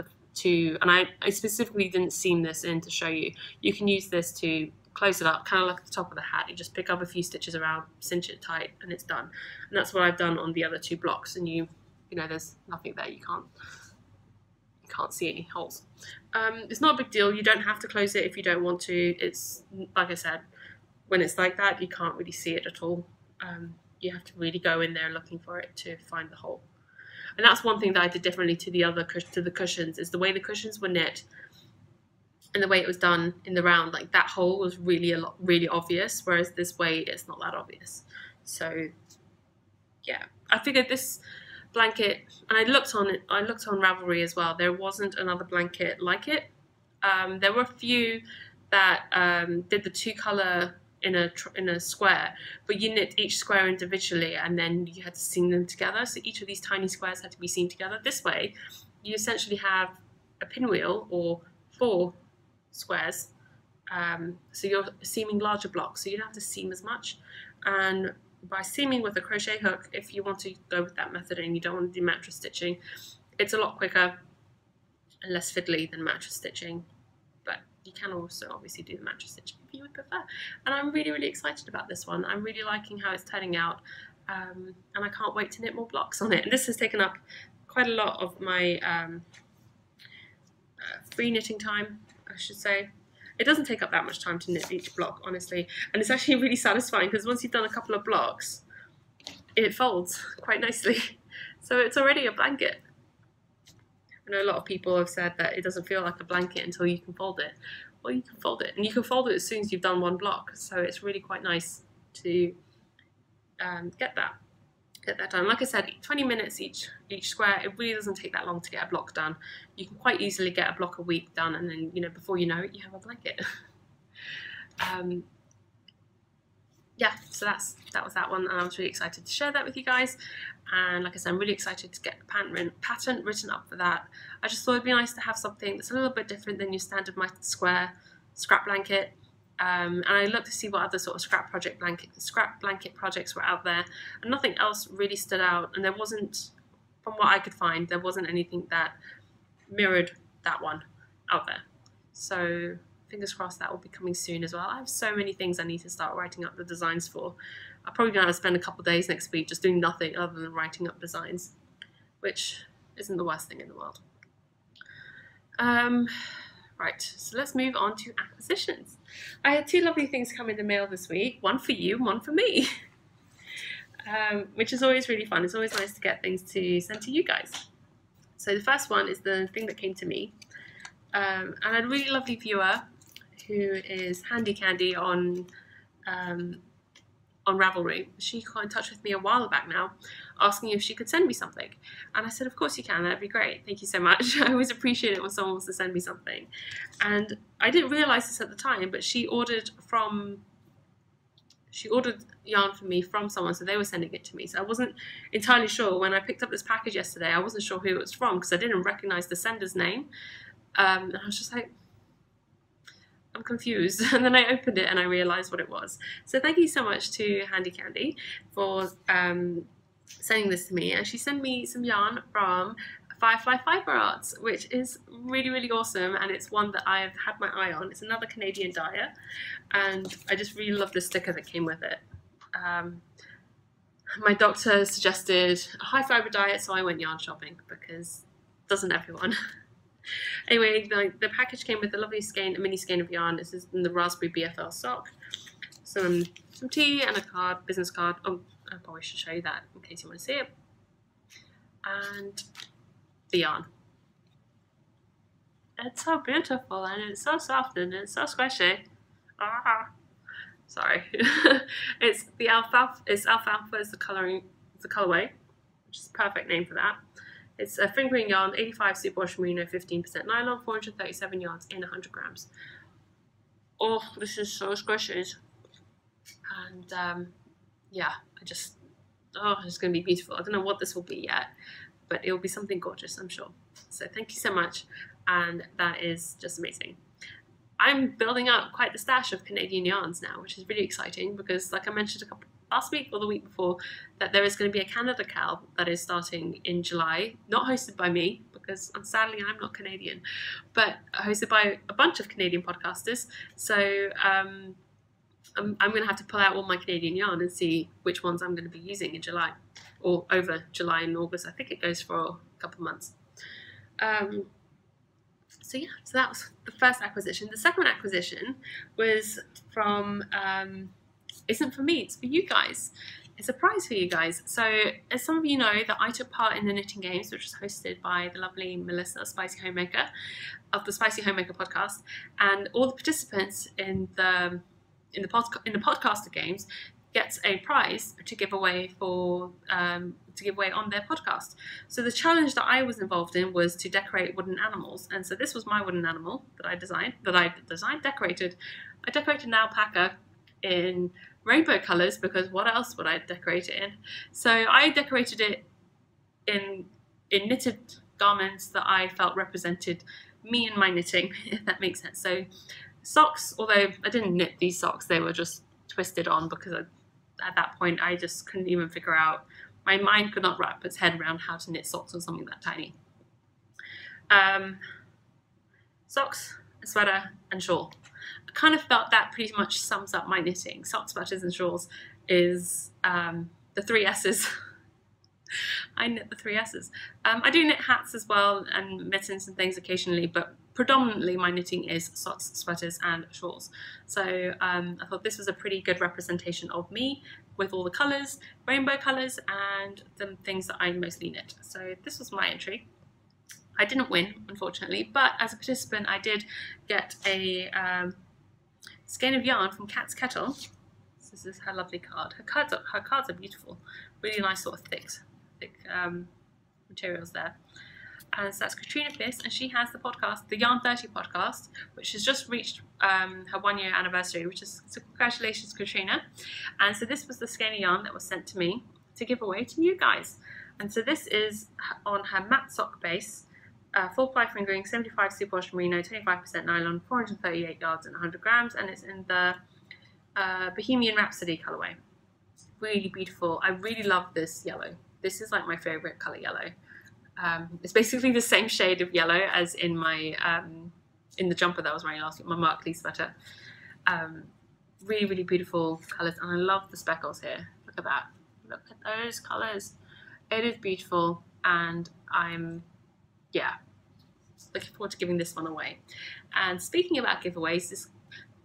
and I specifically didn't seam this in to show you. You can use this to close it up, kind of like the top of the hat. You just pick up a few stitches around, cinch it tight, and it's done. And that's what I've done on the other two blocks. And you know, there's nothing there. You can't see any holes. It's not a big deal. You don't have to close it if you don't want to. It's, like I said, when it's like that, you can't really see it at all. You have to really go in there looking for it to find the hole. And that's one thing that I did differently to the cushions, is the way the cushions were knit and the way it was done in the round. Like, that hole was really obvious, whereas this way it's not that obvious. So yeah, I figured this blanket, and I looked on Ravelry as well. There wasn't another blanket like it. There were a few that did the two color in a square, but you knit each square individually and then you had to seam them together. So each of these tiny squares had to be seamed together. This way, you essentially have a pinwheel, or 4 squares. So you're seaming larger blocks, so you don't have to seam as much. And by seaming with a crochet hook, if you want to go with that method and you don't want to do mattress stitching, it's a lot quicker and less fiddly than mattress stitching. But you can also obviously do the mattress stitching if you would prefer. And I'm really, really excited about this one. I'm really liking how it's turning out, and I can't wait to knit more blocks on it. And this has taken up quite a lot of my free knitting time, I should say. It doesn't take up that much time to knit each block, honestly, and it's actually really satisfying because once you've done a couple of blocks, it folds quite nicely. So it's already a blanket. I know a lot of people have said that it doesn't feel like a blanket until you can fold it. Well, you can fold it, and you can fold it as soon as you've done one block. So it's really quite nice to get that done. Like I said, 20 minutes each square. It really doesn't take that long to get a block done. You can quite easily get a block a week done, and then, you know, before you know it, you have a blanket. Yeah, so that was that one, and I was really excited to share that with you guys. And like I said, I'm really excited to get the pattern written up for that. I just thought it'd be nice to have something that's a little bit different than your standard square scrap blanket. And I looked to see what other sort of scrap blanket projects were out there, and nothing else really stood out. And there wasn't, from what I could find, there wasn't anything that mirrored that one out there. So fingers crossed that will be coming soon as well. I have so many things I need to start writing up the designs for. I'm probably going to spend a couple of days next week just doing nothing other than writing up designs, which isn't the worst thing in the world. Right, so let's move on to acquisitions. I had 2 lovely things come in the mail this week, one for you, one for me, which is always really fun. It's always nice to get things to send to you guys. So the first one is the thing that came to me, and I had a really lovely viewer who is Handy Candy on Ravelry. She got in touch with me a while back now, asking if she could send me something, and I said, of course you can, that'd be great, thank you so much. I always appreciate it when someone wants to send me something. And I didn't realize this at the time, but she ordered yarn from me from someone, so they were sending it to me. So I wasn't entirely sure. When I picked up this package yesterday, I wasn't sure who it was from because I didn't recognize the sender's name, and I was just like, I'm confused. And then I opened it and I realized what it was. So thank you so much to Handy Candy for sending this to me. And she sent me some yarn from Firefly Fiber Arts, which is really, really awesome, and it's one that I've had my eye on. It's another Canadian dyer, and I just really love the sticker that came with it. My doctor suggested a high fiber diet, so I went yarn shopping, because doesn't everyone? Anyway, the package came with a lovely a mini skein of yarn. This is in the Raspberry BFL sock, some tea and a business card. Oh, I probably should show you that in case you want to see it. And the yarn. It's so beautiful, and it's so soft, and it's so squishy. Sorry. It's alfalfa is the colorway, which is the perfect name for that. It's a fingering yarn, 85 superwash merino, 15% nylon, 437 yards in 100 grams. Oh, this is so squishy. And yeah, it's going to be beautiful. I don't know what this will be yet, but it will be something gorgeous, I'm sure. So thank you so much, and that is just amazing. I'm building up quite the stash of Canadian yarns now, which is really exciting, because like I mentioned last week or the week before, that there is going to be a Canada Cal that is starting in July, not hosted by me, because sadly I'm not Canadian, but hosted by a bunch of Canadian podcasters. So I'm going to have to pull out all my Canadian yarn and see which ones I'm going to be using in July, or over July and August. I think it goes for a couple of months. So yeah, so that was the first acquisition. The second acquisition was from, isn't for me, it's for you guys. It's a prize for you guys. So as some of you know, that I took part in the Knitting Games, which was hosted by the lovely Melissa, Spicy Homemaker, of the Spicy Homemaker podcast, and all the participants in the podcaster games gets a prize to give away on their podcast. So the challenge that I was involved in was to decorate wooden animals, and so this was my wooden animal that I decorated. I decorated an alpaca in rainbow colours, because what else would I decorate it in? So I decorated it in knitted garments that I felt represented me and my knitting, if that makes sense. So socks, although I didn't knit these socks, they were just twisted on, because at that point I just couldn't even figure out, my mind could not wrap its head around how to knit socks on something that tiny. Socks, a sweater, and shawl. I kind of felt that pretty much sums up my knitting. Socks, sweaters, and shawls is the 3 S's. I knit the 3 S's. I do knit hats as well, and mittens and things occasionally, but predominantly my knitting is socks, sweaters, and shawls. So I thought this was a pretty good representation of me, with all the colours, rainbow colours, and the things that I mostly knit. So this was my entry. I didn't win, unfortunately, but as a participant I did get a skein of yarn from Cat's Kettle. So this is her lovely card. Her cards are beautiful, really nice sort of thick materials there. And so that's Katrina Pierce, and she has the podcast, the Yarn 30 podcast, which has just reached her 1-year anniversary, so congratulations, Katrina. And so this was the skein of yarn that was sent to me to give away to you guys. And so this is on her matte sock base, full ply fingering, 75 superwash merino, 25% nylon, 438 yards and 100 grams, and it's in the Bohemian Rhapsody colorway. Really beautiful. I really love this yellow. This is like my favorite color, yellow. It's basically the same shade of yellow as in my in the jumper that I was wearing last week, my Mark Lee sweater. Really, really beautiful colours, and I love the speckles here. Look at that. Look at those colours. It is beautiful, and I'm, yeah, looking forward to giving this one away. And speaking about giveaways, this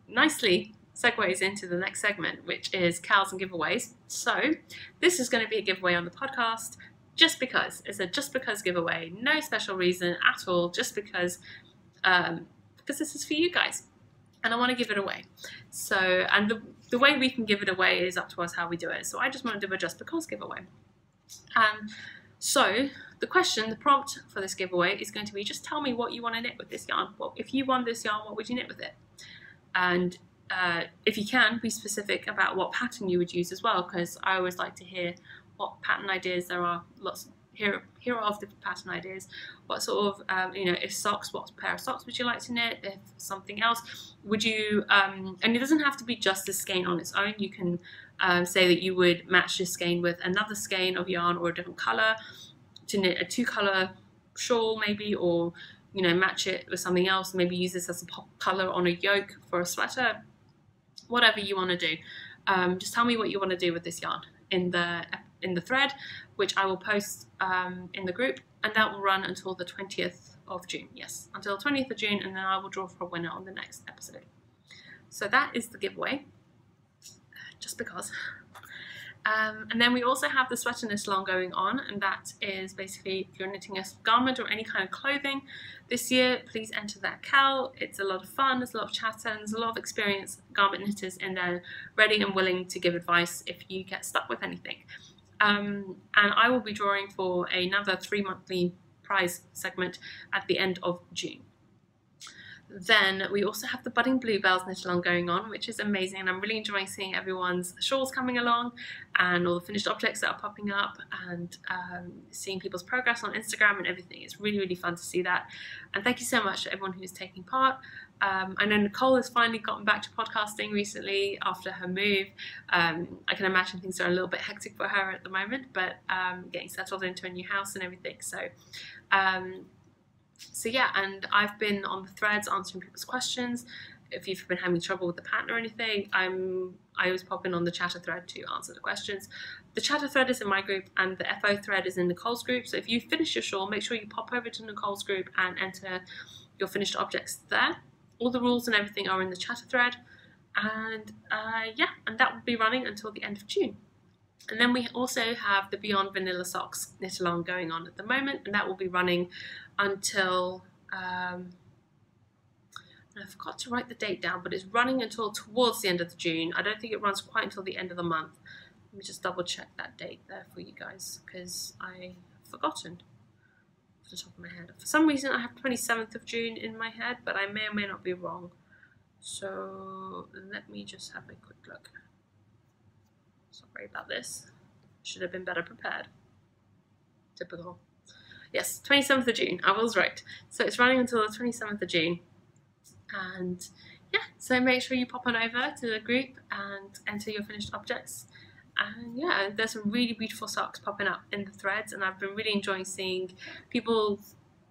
nicely segues into the next segment, which is cows and giveaways. So this is going to be a giveaway on the podcast, just because. It's a just because giveaway, no special reason at all, just because this is for you guys and I want to give it away. So, and the way we can give it away is up to us how we do it. So I just want to do a just because giveaway. So the prompt for this giveaway is going to be, just tell me what you want to knit with this yarn. Well, if you won this yarn, what would you knit with it? And if you can, be specific about what pattern you would use as well, because I always like to hear what pattern ideas there are. Here are different pattern ideas. What sort of, if socks, what pair of socks would you like to knit? If something else, would you, and it doesn't have to be just this skein on its own. You can say that you would match this skein with another skein of yarn or a different colour to knit a 2-colour shawl maybe, or match it with something else. Maybe use this as a pop color on a yoke for a sweater. Whatever you want to do, just tell me what you want to do with this yarn in the thread, which I will post in the group, and that will run until the 20th of June. Yes, until 20th of June, and then I will draw for a winner on the next episode. So that is the giveaway, just because. And then we also have the sweater knit along going on, and that is basically if you're knitting a garment or any kind of clothing this year, please enter that cal. It's a lot of fun, there's a lot of chatter, and there's a lot of experienced garment knitters in there ready and willing to give advice if you get stuck with anything. And I will be drawing for another 3-monthly prize segment at the end of June. Then we also have the Budding Bluebells knit along going on, which is amazing, and I'm really enjoying seeing everyone's shawls coming along and all the finished objects that are popping up, and seeing people's progress on Instagram and everything. It's really, really fun to see that, and thank you so much to everyone who's taking part. I know Nicole has finally gotten back to podcasting recently after her move. I can imagine things are a little bit hectic for her at the moment, but getting settled into a new house and everything. So yeah, and I've been on the threads answering people's questions. If you've been having trouble with the pattern or anything, I always pop in on the chatter thread to answer the questions. The chatter thread is in my group, and the FO thread is in Nicole's group. So if you finish your shawl, make sure you pop over to Nicole's group and enter your finished objects there. All the rules and everything are in the chatter thread, and yeah, and that will be running until the end of June. And then we also have the Beyond Vanilla Socks knit along going on at the moment, and that will be running until, I forgot to write the date down, but it's running until towards the end of June. I don't think it runs quite until the end of the month. Let me just double check that date there for you guys, because I've forgotten off the top of my head. For some reason I have 27th of June in my head, but I may or may not be wrong. So let me just have a quick look. Sorry about this. Should have been better prepared. Typical. Yes, 27th of June. I was right. So it's running until the 27th of June. And yeah, so make sure you pop on over to the group and enter your finished objects. And yeah, there's some really beautiful socks popping up in the threads, and I've been really enjoying seeing people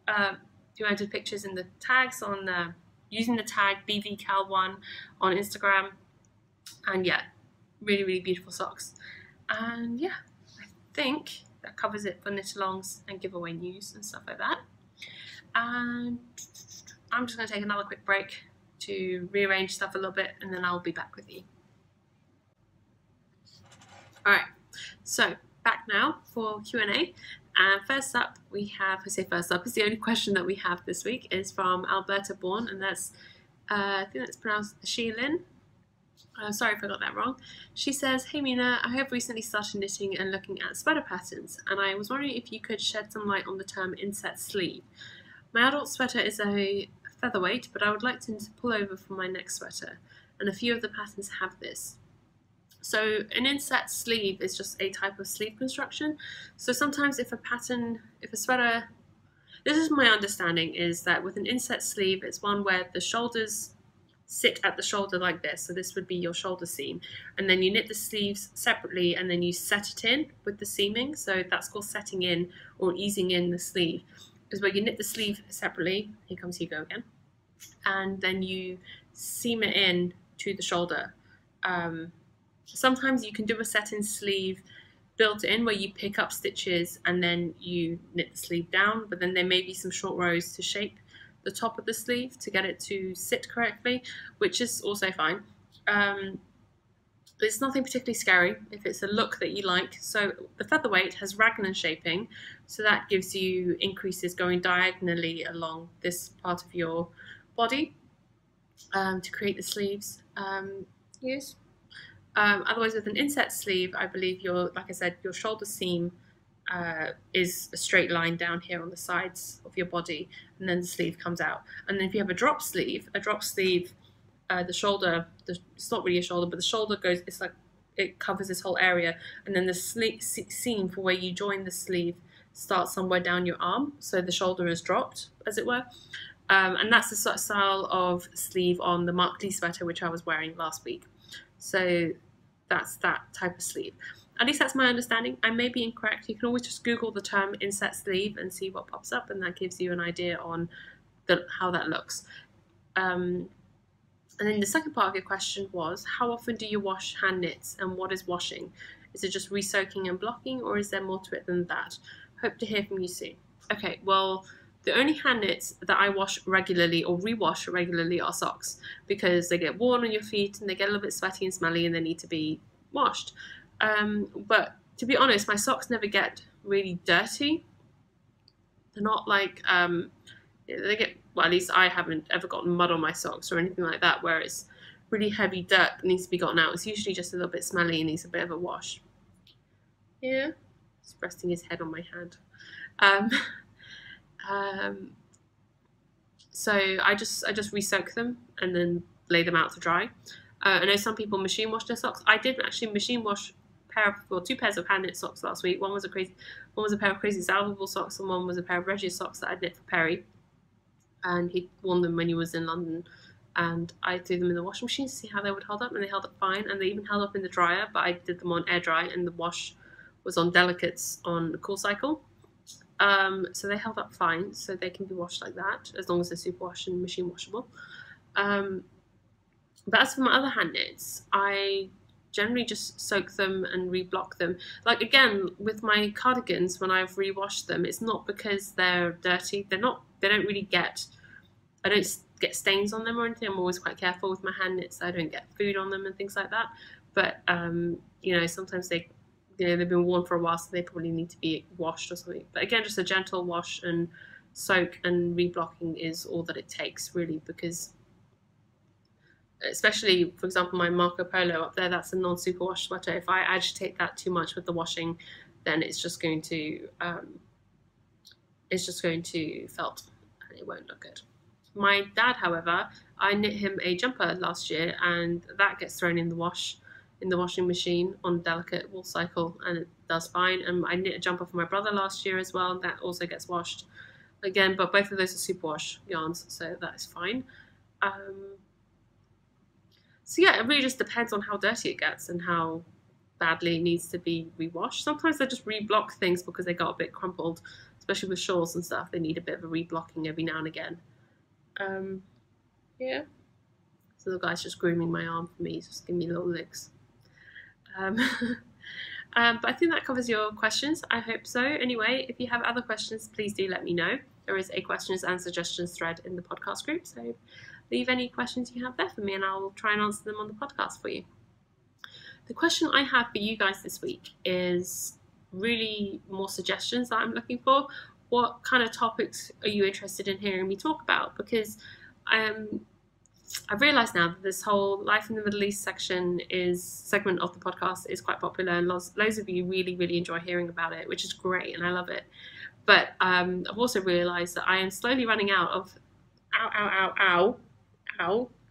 who entered pictures in the tags on using the tag BVCal1 on Instagram. And yeah, really, really beautiful socks. And yeah, I think that covers it for knit-alongs and giveaway news and stuff like that. And I'm just going to take another quick break to rearrange stuff a little bit, and then I'll be back with you. Alright, so back now for Q&A. And first up we have, I say first up, is the only question that we have this week, is from Alberta Bourne, and that's, I think that's pronounced Sheilin. Sorry if I got that wrong. She says, "Hey Mina, I have recently started knitting and looking at sweater patterns, and I was wondering if you could shed some light on the term inset sleeve. My adult sweater is a featherweight, but I would like to pull over for my next sweater, and a few of the patterns have this." So an inset sleeve is just a type of sleeve construction. So sometimes if a sweater, this is my understanding, is that with an inset sleeve, it's one where the shoulders sit at the shoulder like this. So this would be your shoulder seam, and then you knit the sleeves separately, and then you set it in with the seaming. So that's called setting in or easing in the sleeve, is where you knit the sleeve separately. Here comes Hugo again. And then you seam it in to the shoulder. Sometimes you can do a set-in sleeve built in where you pick up stitches and then you knit the sleeve down, but then there may be some short rows to shape the top of the sleeve to get it to sit correctly, which is also fine. It's nothing particularly scary if it's a look that you like. So the featherweight has raglan shaping, so that gives you increases going diagonally along this part of your body to create the sleeves. Yes. Otherwise, with an inset sleeve, I believe like I said, your shoulder seam is a straight line down here on the sides of your body, and then the sleeve comes out. And then if you have a drop sleeve, the shoulder, it's not really a shoulder, but the shoulder goes, it's like it covers this whole area, and then the seam for where you join the sleeve starts somewhere down your arm, so the shoulder is dropped, as it were. And that's the sort of style of sleeve on the Mark Lee sweater, which I was wearing last week. So that's that type of sleeve. At least that's my understanding. I may be incorrect. You can always just Google the term inset sleeve and see what pops up, and that gives you an idea on how that looks. And then the second part of your question was, how often do you wash hand knits, and what is washing? Is it just re-soaking and blocking, or is there more to it than that? Hope to hear from you soon. Okay, well, the only hand knits that I wash regularly or rewash regularly are socks, because they get worn on your feet and they get a little bit sweaty and smelly and they need to be washed. But to be honest, my socks never get really dirty. They're not like, they get, well, at least I haven't ever gotten mud on my socks or anything like that where it's really heavy dirt that needs to be gotten out. It's usually just a little bit smelly and needs a bit of a wash. Yeah, he's resting his head on my hand. So I just re-soak them and then lay them out to dry. I know some people machine wash their socks. I did actually machine wash two pairs of hand knit socks last week. One was a pair of crazy salvable socks, and one was a pair of Reggie's socks that I'd knit for Perry. And he'd worn them when he was in London, and I threw them in the washing machine to see how they would hold up, and they held up fine, and they even held up in the dryer, but I did them on air dry, and the wash was on delicates on the cool cycle. So they held up fine, so they can be washed like that, as long as they're superwash and machine washable. But as for my other hand knits, I generally just soak them and reblock them. Like, again, with my cardigans, when I've rewashed them, it's not because they're dirty. They don't really get, I don't get stains on them or anything. I'm always quite careful with my hand knits. I don't get food on them and things like that. But, sometimes they've been worn for a while, so they probably need to be washed or something. But again, just a gentle wash and soak and reblocking is all that it takes, really, because especially, for example, my Marco Polo up there, that's a non-superwash sweater. If I agitate that too much with the washing, then it's just going to felt, and it won't look good. My dad, however, I knit him a jumper last year, and that gets thrown in the washing machine on delicate wool cycle, and it does fine. And I knit a jumper for my brother last year as well. That also gets washed again, but both of those are superwash yarns, so that is fine. So yeah, it really just depends on how dirty it gets and how badly it needs to be rewashed. Sometimes I just reblock things because they got a bit crumpled, especially with shawls and stuff. They need a bit of a reblocking every now and again. Yeah. So the guy's just grooming my arm for me, just giving me little licks. But I think that covers your questions. I hope so. Anyway, if you have other questions, please do let me know. There is a questions and suggestions thread in the podcast group, so leave any questions you have there for me and I'll try and answer them on the podcast for you. The question I have for you guys this week is really more suggestions that I'm looking for. What kind of topics are you interested in hearing me talk about? Because I've realised now that this whole Life in the Middle East segment of the podcast is quite popular, and loads of you really, really enjoy hearing about it, which is great, and I love it. But I've also realised that I am slowly running out of ow,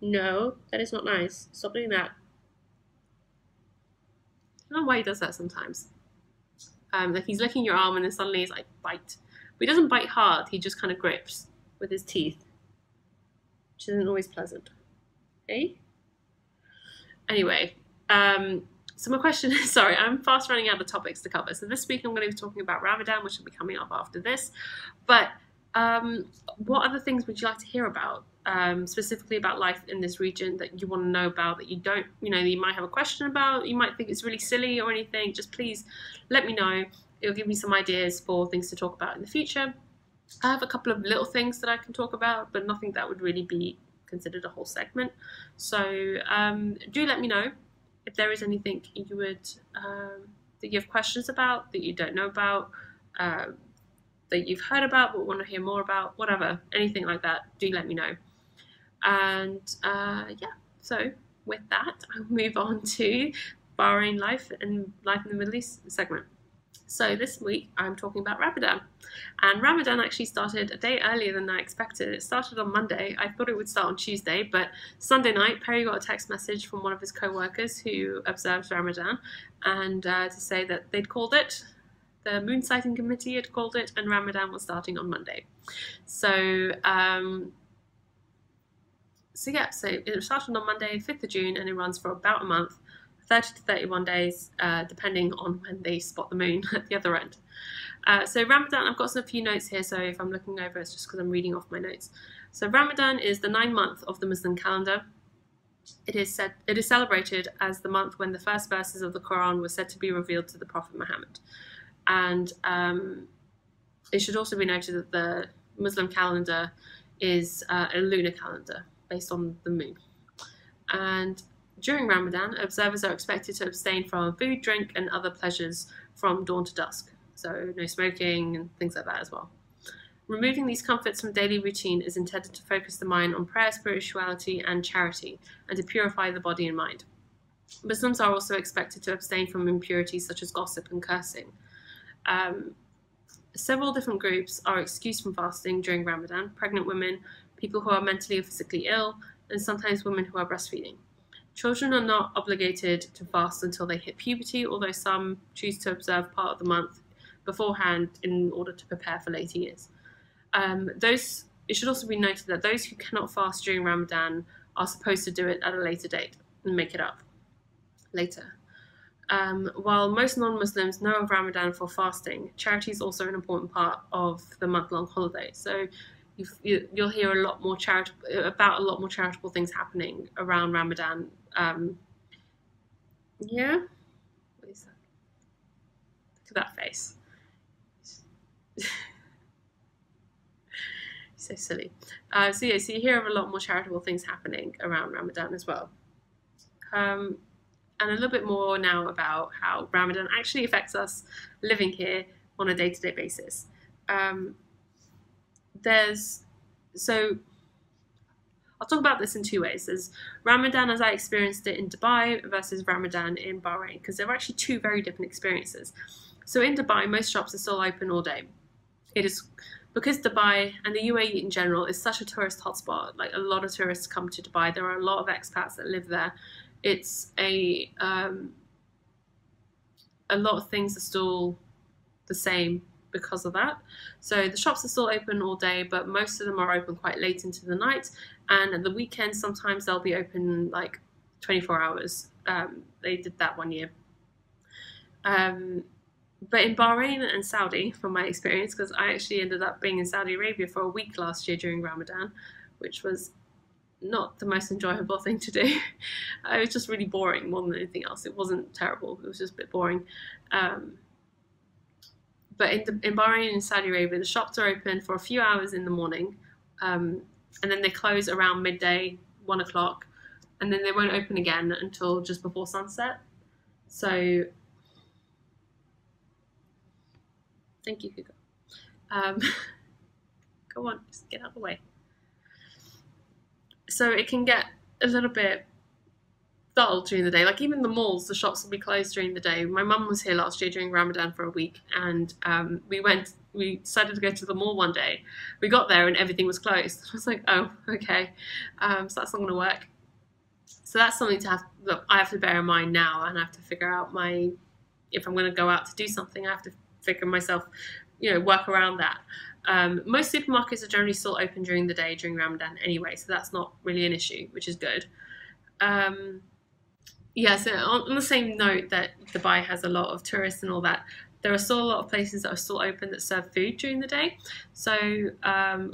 no, that is not nice. Stop doing that. I don't know why he does that sometimes. Like he's licking your arm and then suddenly he's like, bite. But he doesn't bite hard, he just kind of grips with his teeth, which isn't always pleasant. Okay? Anyway, so my question is, sorry, I'm fast running out of topics to cover. So this week I'm going to be talking about Ramadan, which will be coming up after this. But what other things would you like to hear about? Specifically about life in this region that you want to know about, that you don't, you might have a question about, you might think it's really silly or anything, just please let me know. It'll give me some ideas for things to talk about in the future. I have a couple of little things that I can talk about, but nothing that would really be considered a whole segment. So do let me know if there is anything you would that you have questions about, that you don't know about, that you've heard about but want to hear more about, whatever, anything like that, do let me know. And yeah, so with that, I'll move on to Bahrain life in the Middle East segment. So this week I'm talking about Ramadan, and Ramadan actually started a day earlier than I expected. It started on Monday. I thought it would start on Tuesday, but Sunday night Perry got a text message from one of his co-workers who observes Ramadan, and to say that they'd called it, the moon sighting committee had called it, and Ramadan was starting on Monday. So so it started on Monday, 5th of June, and it runs for about a month, 30 to 31 days, depending on when they spot the moon at the other end. So Ramadan, I've got a few notes here, so if I'm looking over, it's just because I'm reading off my notes. So Ramadan is the 9th month of the Muslim calendar. It is celebrated as the month when the first verses of the Quran were said to be revealed to the Prophet Muhammad. And it should also be noted that the Muslim calendar is a lunar calendar based on the moon. And during Ramadan, observers are expected to abstain from food, drink, and other pleasures from dawn to dusk. So no smoking and things like that as well. Removing these comforts from daily routine is intended to focus the mind on prayer, spirituality, and charity, and to purify the body and mind. Muslims are also expected to abstain from impurities such as gossip and cursing. Several different groups are excused from fasting during Ramadan: pregnant women, people who are mentally or physically ill, and sometimes women who are breastfeeding. Children are not obligated to fast until they hit puberty, although some choose to observe part of the month beforehand in order to prepare for later years. It should also be noted that those who cannot fast during Ramadan are supposed to do it at a later date and make it up later. While most non-Muslims know of Ramadan for fasting, charity is also an important part of the month-long holiday. So you'll hear a lot more charitable things happening around Ramadan. Yeah, what is that? Look at that face. So silly. So you hear of a lot more charitable things happening around Ramadan as well. And a little bit more now about how Ramadan actually affects us living here on a day-to-day basis. I'll talk about this in two ways. There's Ramadan as I experienced it in Dubai versus Ramadan in Bahrain, because they're actually two very different experiences. So in Dubai, most shops are still open all day. It is because Dubai and the UAE in general is such a tourist hotspot. Like, a lot of tourists come to Dubai. There are a lot of expats that live there. It's a lot of things are still the same because of that. So the shops are still open all day, but most of them are open quite late into the night. And at the weekends, sometimes they'll be open like 24 hours. They did that one year. But in Bahrain and Saudi, from my experience, because I actually ended up being in Saudi Arabia for a week last year during Ramadan, which was not the most enjoyable thing to do. It was just really boring more than anything else. It wasn't terrible. It was just a bit boring. But in Bahrain and Saudi Arabia, the shops are open for a few hours in the morning, and then they close around midday, 1 o'clock, and then they won't open again until just before sunset. So, thank you, Hugo. Go on, just get out of the way. So it can get a little bit dull during the day. Like, even the malls, the shops will be closed during the day. My mum was here last year during Ramadan for a week, and we decided to go to the mall one day. We got there and everything was closed. I was like, oh, okay. So that's not going to work. So that's something that I have to bear in mind now, and I have to figure out if I'm going to go out to do something, I have to figure myself, work around that. Most supermarkets are generally still open during the day during Ramadan anyway, so that's not really an issue, which is good. So on the same note that Dubai has a lot of tourists and all that, there are still a lot of places that are still open that serve food during the day. So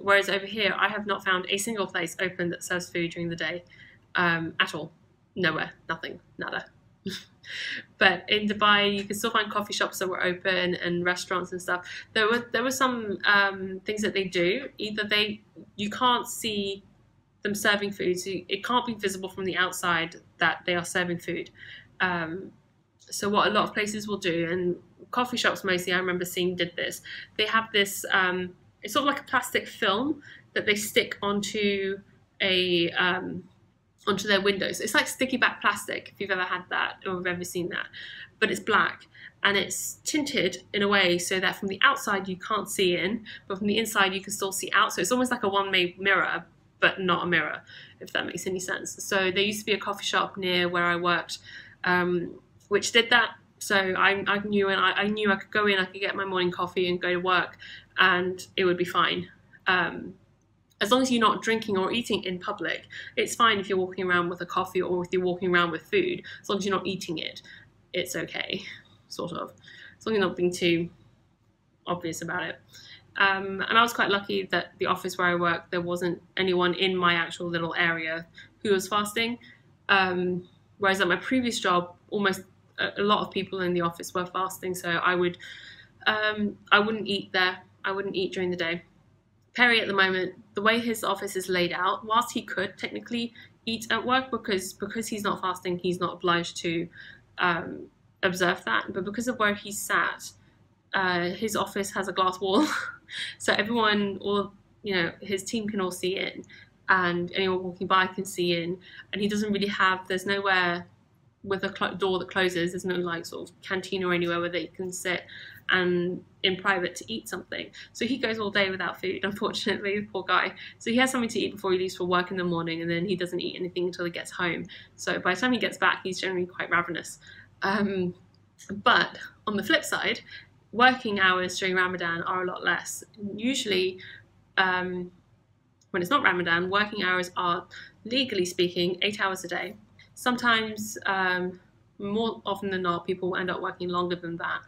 whereas over here, I have not found a single place open that serves food during the day at all. Nowhere, nothing, nada. But in Dubai, you can still find coffee shops that were open and restaurants and stuff. There were some things that they do. Either you can't see them serving food, so it can't be visible from the outside that they are serving food. So what a lot of places will do, and coffee shops mostly, I remember seeing did this. They have this, it's sort of like a plastic film that they stick onto their windows. It's like sticky back plastic, if you've ever had that or have ever seen that, but it's black and it's tinted in a way so that from the outside you can't see in, but from the inside you can still see out. So it's almost like a one-way mirror, but not a mirror, if that makes any sense. So there used to be a coffee shop near where I worked, which did that. So I knew I could go in, I could get my morning coffee and go to work, and it would be fine. as long as you're not drinking or eating in public, it's fine if you're walking around with a coffee or if you're walking around with food. As long as you're not eating it, it's okay, sort of. As long as you're not being too obvious about it. And I was quite lucky that the office where I work, there wasn't anyone in my actual little area who was fasting. Whereas at my previous job, almost a lot of people in the office were fasting. So I wouldn't eat there. I wouldn't eat during the day. Perry at the moment, the way his office is laid out, whilst he could technically eat at work because he's not fasting, he's not obliged to observe that. But because of where he's sat, his office has a glass wall, so everyone, his team can all see in, and anyone walking by can see in. And he doesn't really have. There's nowhere with a door that closes. There's no like sort of canteen or anywhere where they can sit and in private to eat something. So he goes all day without food, unfortunately, poor guy. So he has something to eat before he leaves for work in the morning, and then he doesn't eat anything until he gets home. So by the time he gets back, he's generally quite ravenous. But on the flip side, working hours during Ramadan are a lot less. Usually, when it's not Ramadan, working hours are, legally speaking, 8 hours a day. Sometimes, more often than not, people end up working longer than that.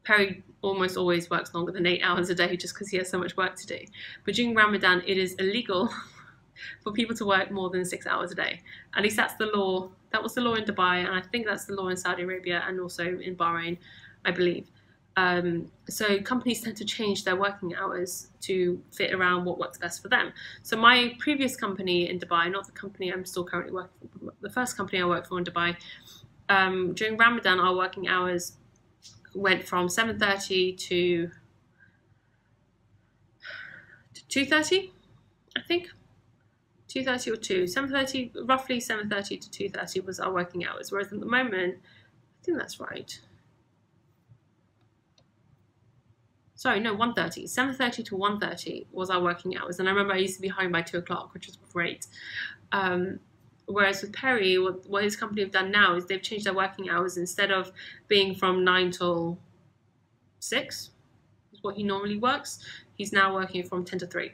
Perry almost always works longer than 8 hours a day just because he has so much work to do. But during Ramadan, it is illegal for people to work more than 6 hours a day. At least that's the law. That was the law in Dubai, and I think that's the law in Saudi Arabia and also in Bahrain, I believe. So companies tend to change their working hours to fit around what works best for them. So my previous company in Dubai, not the company I'm still currently working for, the first company I worked for in Dubai, during Ramadan, our working hours went from 7:30 to 2:30, I think. 2:30 or 2, 7:30, roughly 7:30 to 2:30 was our working hours. Whereas at the moment, I think that's right. Sorry, no, 1:30. 7:30 to 1:30 was our working hours. And I remember I used to be home by 2 o'clock, which was great. Whereas with Perry, what his company have done now is they've changed their working hours. Instead of being from 9 till 6, is what he normally works, he's now working from 10 to 3.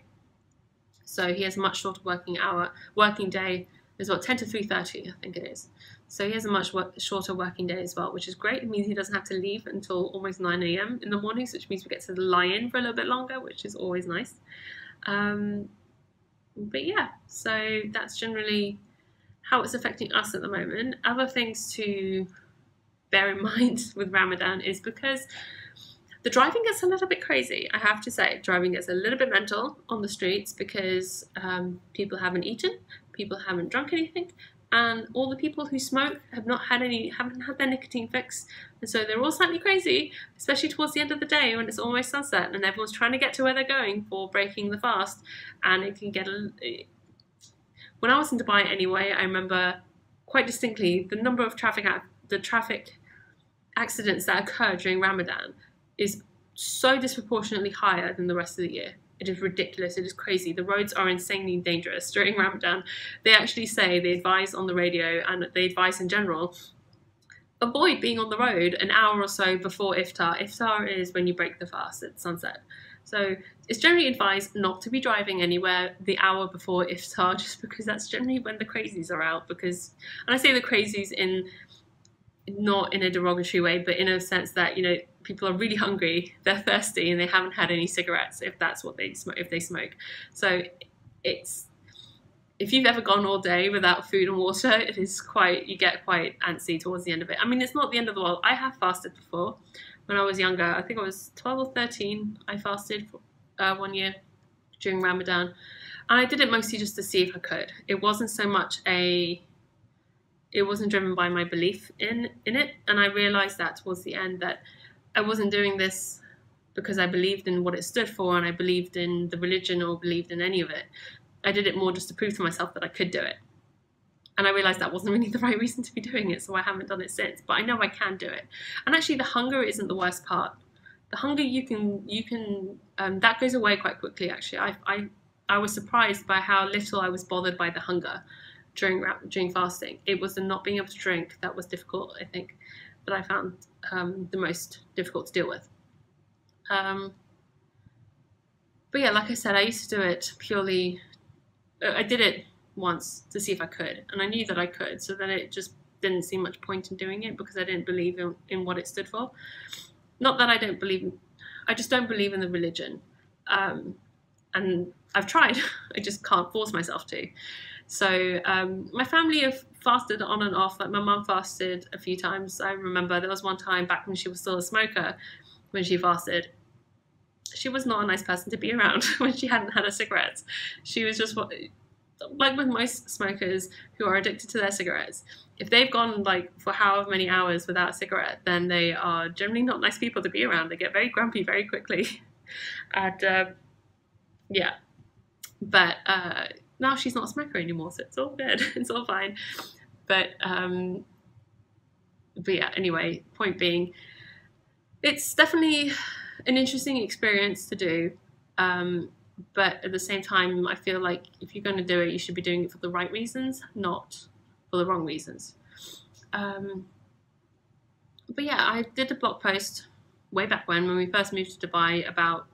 So he has a much shorter working day as well, 10 to 3:30, I think it is. So he has a much shorter working day as well, which is great. It means he doesn't have to leave until almost 9 a.m. in the mornings, which means we get to lie in for a little bit longer, which is always nice. But yeah, so that's generally how it's affecting us at the moment. Other things to bear in mind with Ramadan is because the driving gets a little bit crazy, I have to say. Driving gets a little bit mental on the streets because people haven't eaten, people haven't drunk anything, and all the people who smoke haven't had their nicotine fix, and so they're all slightly crazy, especially towards the end of the day when it's almost sunset and everyone's trying to get to where they're going for breaking the fast, and it can get When I was in Dubai anyway, I remember quite distinctly the number of traffic accidents that occur during Ramadan is so disproportionately higher than the rest of the year. It is ridiculous. It is crazy. The roads are insanely dangerous during Ramadan. They actually say, they advise on the radio and they advise in general, avoid being on the road an hour or so before iftar. Iftar is when you break the fast at sunset. So it's generally advised not to be driving anywhere the hour before iftar, just because that's generally when the crazies are out. And I say the crazies not in a derogatory way, but in a sense that, people are really hungry, they're thirsty, and they haven't had any cigarettes if that's what they smoke. So if you've ever gone all day without food and water, you get quite antsy towards the end of it. I mean, it's not the end of the world. I have fasted before when I was younger. I think I was 12 or 13. I fasted for 1 year during Ramadan, and I did it mostly just to see if I could. It wasn't so much it wasn't driven by my belief in it, and I realized that towards the end that I wasn't doing this because I believed in what it stood for and I believed in the religion or believed in any of it. I did it more just to prove to myself that I could do it. And I realized that wasn't really the right reason to be doing it, so I haven't done it since. But I know I can do it. And actually the hunger isn't the worst part. The hunger you can that goes away quite quickly actually. I was surprised by how little I was bothered by the hunger during fasting. It was the not being able to drink that was difficult, I think, that I found the most difficult to deal with. But yeah, like I said, I used to do it purely, I did it once to see if I could, and I knew that I could, so then it just didn't seem much point in doing it because I didn't believe in what it stood for. Not that I don't believe, I just don't believe in the religion. And I've tried, I just can't force myself to. So my family have fasted on and off. Like my mum fasted a few times. I remember there was one time back when she was still a smoker, when she fasted. She was not a nice person to be around when she hadn't had her cigarettes. She was just like with most smokers who are addicted to their cigarettes. If they've gone like for however many hours without a cigarette, then they are generally not nice people to be around. They get very grumpy very quickly. And yeah, but now she's not a smoker anymore, so it's all good. It's all fine. But yeah, anyway, point being, it's definitely an interesting experience to do. But at the same time, I feel like if you're going to do it, you should be doing it for the right reasons, not for the wrong reasons. But yeah, I did a blog post way back when we first moved to Dubai about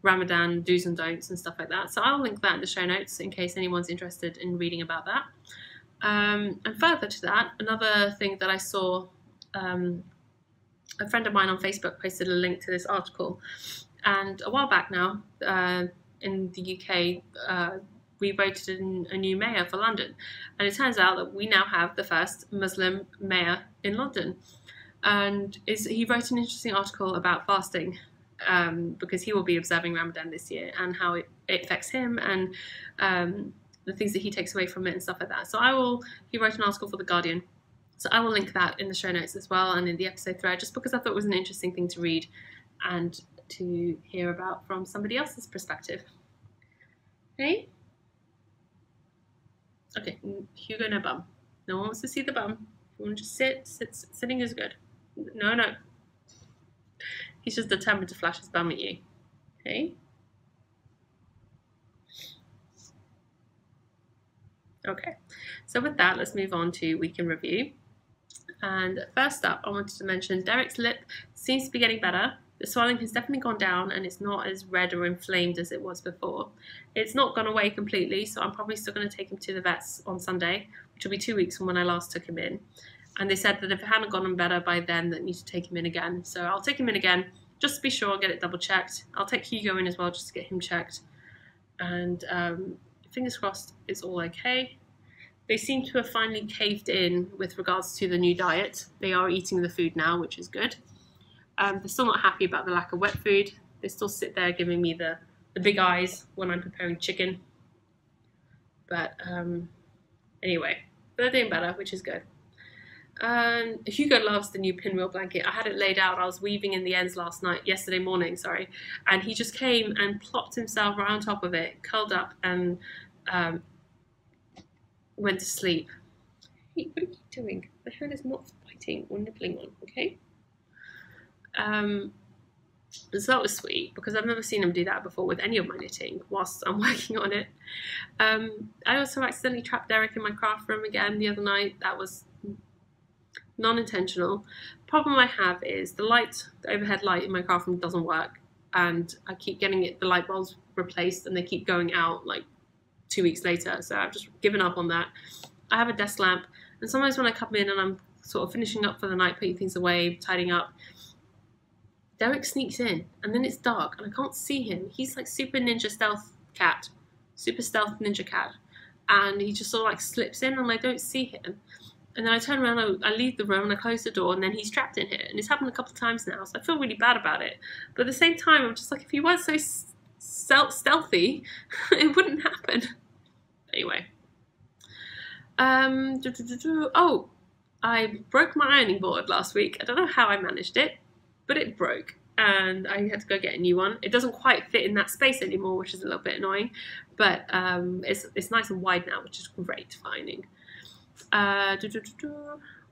Ramadan do's and don'ts and stuff like that. So I'll link that in the show notes in case anyone's interested in reading about that. And further to that, another thing that I saw, a friend of mine on Facebook posted a link to this article. And a while back now, in the UK, we voted in a new mayor for London. And it turns out that we now have the first Muslim mayor in London. And he wrote an interesting article about fasting, because he will be observing Ramadan this year and how it affects him and the things that he takes away from it and stuff like that. So he wrote an article for The Guardian. So I will link that in the show notes as well and in the episode thread, just because I thought it was an interesting thing to read and to hear about from somebody else's perspective. Hey? Okay, Hugo, no bum. No one wants to see the bum. If you want to just sit, sitting is good. No. He's just determined to flash his bum at you. Okay? Okay, so with that, let's move on to week in review. And first up, I wanted to mention Derek's lip seems to be getting better. The swelling has definitely gone down and it's not as red or inflamed as it was before. It's not gone away completely, so I'm probably still going to take him to the vets on Sunday, which will be 2 weeks from when I last took him in. And they said that if it hadn't gotten better by then, that I need to take him in again. So I'll take him in again, just to be sure, get it double checked. I'll take Hugo in as well, just to get him checked. And fingers crossed it's all okay. They seem to have finally caved in with regards to the new diet. They are eating the food now, which is good. They're still not happy about the lack of wet food. They still sit there giving me the big eyes when I'm preparing chicken. But anyway, they're doing better, which is good. Hugo loves the new Pinwheel blanket. I had it laid out. I was weaving in the ends yesterday morning, and he just came and plopped himself right on top of it, curled up, and went to sleep. Hey, what are you doing? My hand is not biting or nibbling on, okay? So that was sweet, because I've never seen him do that before with any of my knitting whilst I'm working on it. I also accidentally trapped Derek in my craft room again the other night. That was non-intentional. Problem I have is the overhead light in my craft room doesn't work, and I keep getting the light bulbs replaced and they keep going out like 2 weeks later, so I've just given up on that. I have a desk lamp, and sometimes when I come in and I'm sort of finishing up for the night, putting things away, tidying up, Derek sneaks in, and then it's dark and I can't see him. He's like super stealth ninja cat, and he just sort of like slips in and I don't see him. And then I turn around, I leave the room and I close the door, and then he's trapped in here. And it's happened a couple of times now, so I feel really bad about it. But at the same time, I'm just like, if he weren't so stealthy, it wouldn't happen. Anyway. Oh, I broke my ironing board last week. I don't know how I managed it, but it broke. And I had to go get a new one. It doesn't quite fit in that space anymore, which is a little bit annoying. But it's nice and wide now, which is great finding.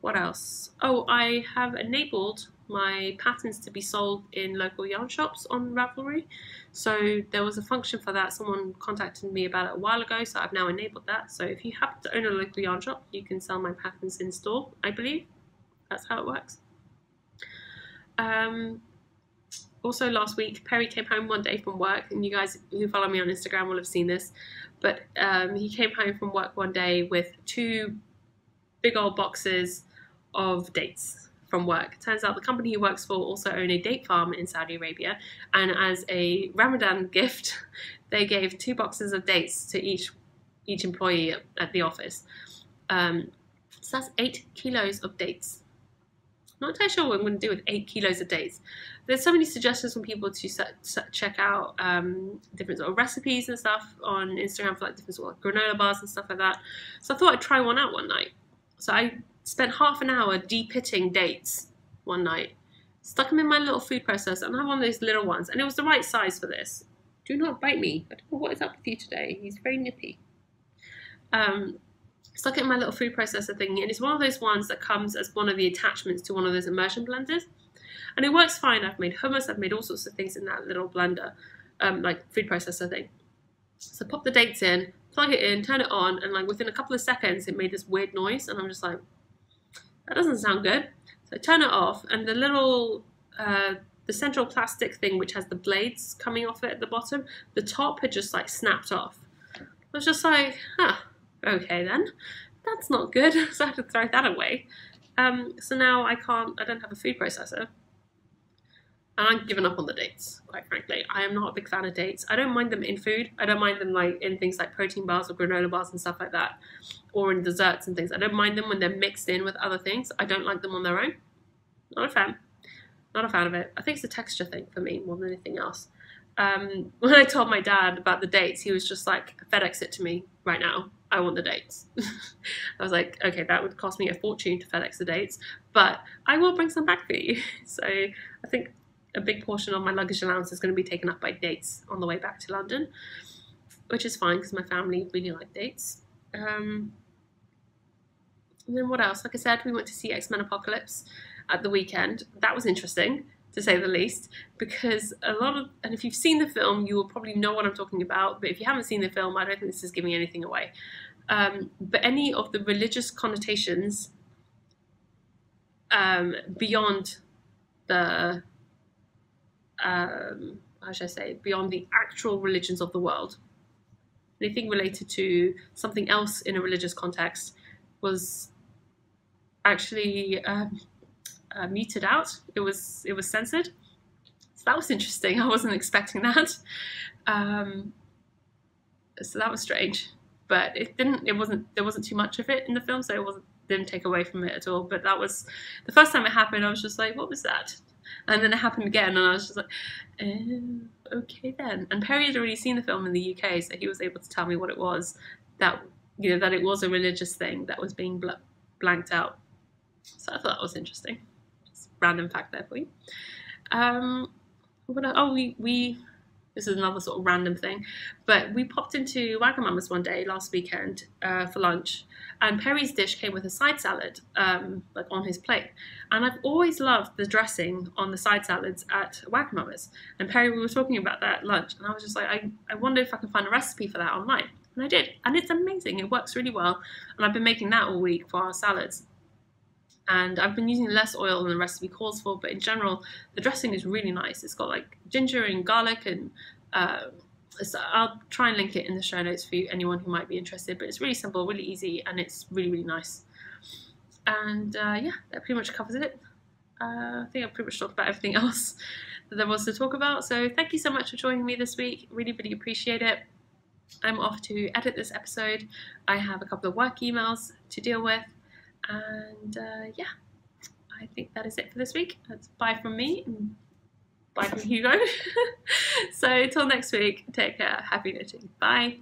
What else? Oh, I have enabled my patterns to be sold in local yarn shops on Ravelry. So there was a function for that. Someone contacted me about it a while ago, so I've now enabled that. So if you happen to own a local yarn shop, you can sell my patterns in store, I believe. That's how it works. Also last week, Perry came home one day from work, and you guys who follow me on Instagram will have seen this, but he came home from work one day with 2 big old boxes of dates from work. Turns out the company he works for also own a date farm in Saudi Arabia, and as a Ramadan gift, they gave 2 boxes of dates to each employee at the office. So that's 8 kilos of dates. Not entirely sure what I'm going to do with 8 kilos of dates. There's so many suggestions from people to check out different sort of recipes and stuff on Instagram for like different sort of granola bars and stuff like that. So I thought I'd try one out one night. So I spent half an hour de-pitting dates one night, stuck them in my little food processor, and I have one of those little ones, and it was the right size for this. Do not bite me. I don't know what is up with you today. He's very nippy. Stuck it in my little food processor thingy, and it's one of those ones that comes as one of the attachments to one of those immersion blenders, and it works fine. I've made hummus, I've made all sorts of things in that little blender, like food processor thing. So pop the dates in, plug it in, turn it on, and like within a couple of seconds it made this weird noise, and I'm just like, that doesn't sound good. So I turn it off, and the little the central plastic thing which has the blades coming off it at the bottom, the top had just like snapped off. I was just like, okay then, that's not good. So I had to throw that away. So now I don't have a food processor. And I'm giving up on the dates, quite frankly. I am not a big fan of dates. I don't mind them in food. I don't mind them like in things like protein bars or granola bars and stuff like that, or in desserts and things. I don't mind them when they're mixed in with other things. I don't like them on their own. Not a fan. Not a fan of it. I think it's a texture thing for me more than anything else. When I told my dad about the dates, he was just like, FedEx it to me right now. I want the dates. I was like, okay, that would cost me a fortune to FedEx the dates, but I will bring some back for you. So I think a big portion of my luggage allowance is going to be taken up by dates on the way back to London, which is fine because my family really like dates. And then what else? Like I said, we went to see X-Men Apocalypse at the weekend. That was interesting, to say the least, because and if you've seen the film, you will probably know what I'm talking about, but if you haven't seen the film, I don't think this is giving anything away. But any of the religious connotations beyond the how should I say, beyond the actual religions of the world, anything related to something else in a religious context was actually muted out. It was censored. So that was interesting. I wasn't expecting that. So that was strange, but there wasn't too much of it in the film, so it didn't take away from it at all. But that was the first time it happened. I was just like, what was that? And then it happened again, and I was just like, okay then. And Perry had already seen the film in the UK, so he was able to tell me what it was, that it was a religious thing that was being blanked out. So I thought that was interesting. Just random fact there for you. This is another sort of random thing, but we popped into Wagamama's one day last weekend for lunch, and Perry's dish came with a side salad, like on his plate. And I've always loved the dressing on the side salads at Wagamama's. And Perry, we were talking about that at lunch, and I was just like, I wonder if I can find a recipe for that online. And I did, and it's amazing. It works really well, and I've been making that all week for our salads. And I've been using less oil than the recipe calls for, but in general, the dressing is really nice. It's got like ginger and garlic, and so I'll try and link it in the show notes for anyone who might be interested. But it's really simple, really easy, and it's really, really nice. And yeah, that pretty much covers it. I think I've pretty much talked about everything else that there was to talk about. So thank you so much for joining me this week. Really, really appreciate it. I'm off to edit this episode. I have a couple of work emails to deal with. And yeah, I think that is it for this week. That's bye from me and bye from Hugo. So till next week, take care. Happy knitting. Bye.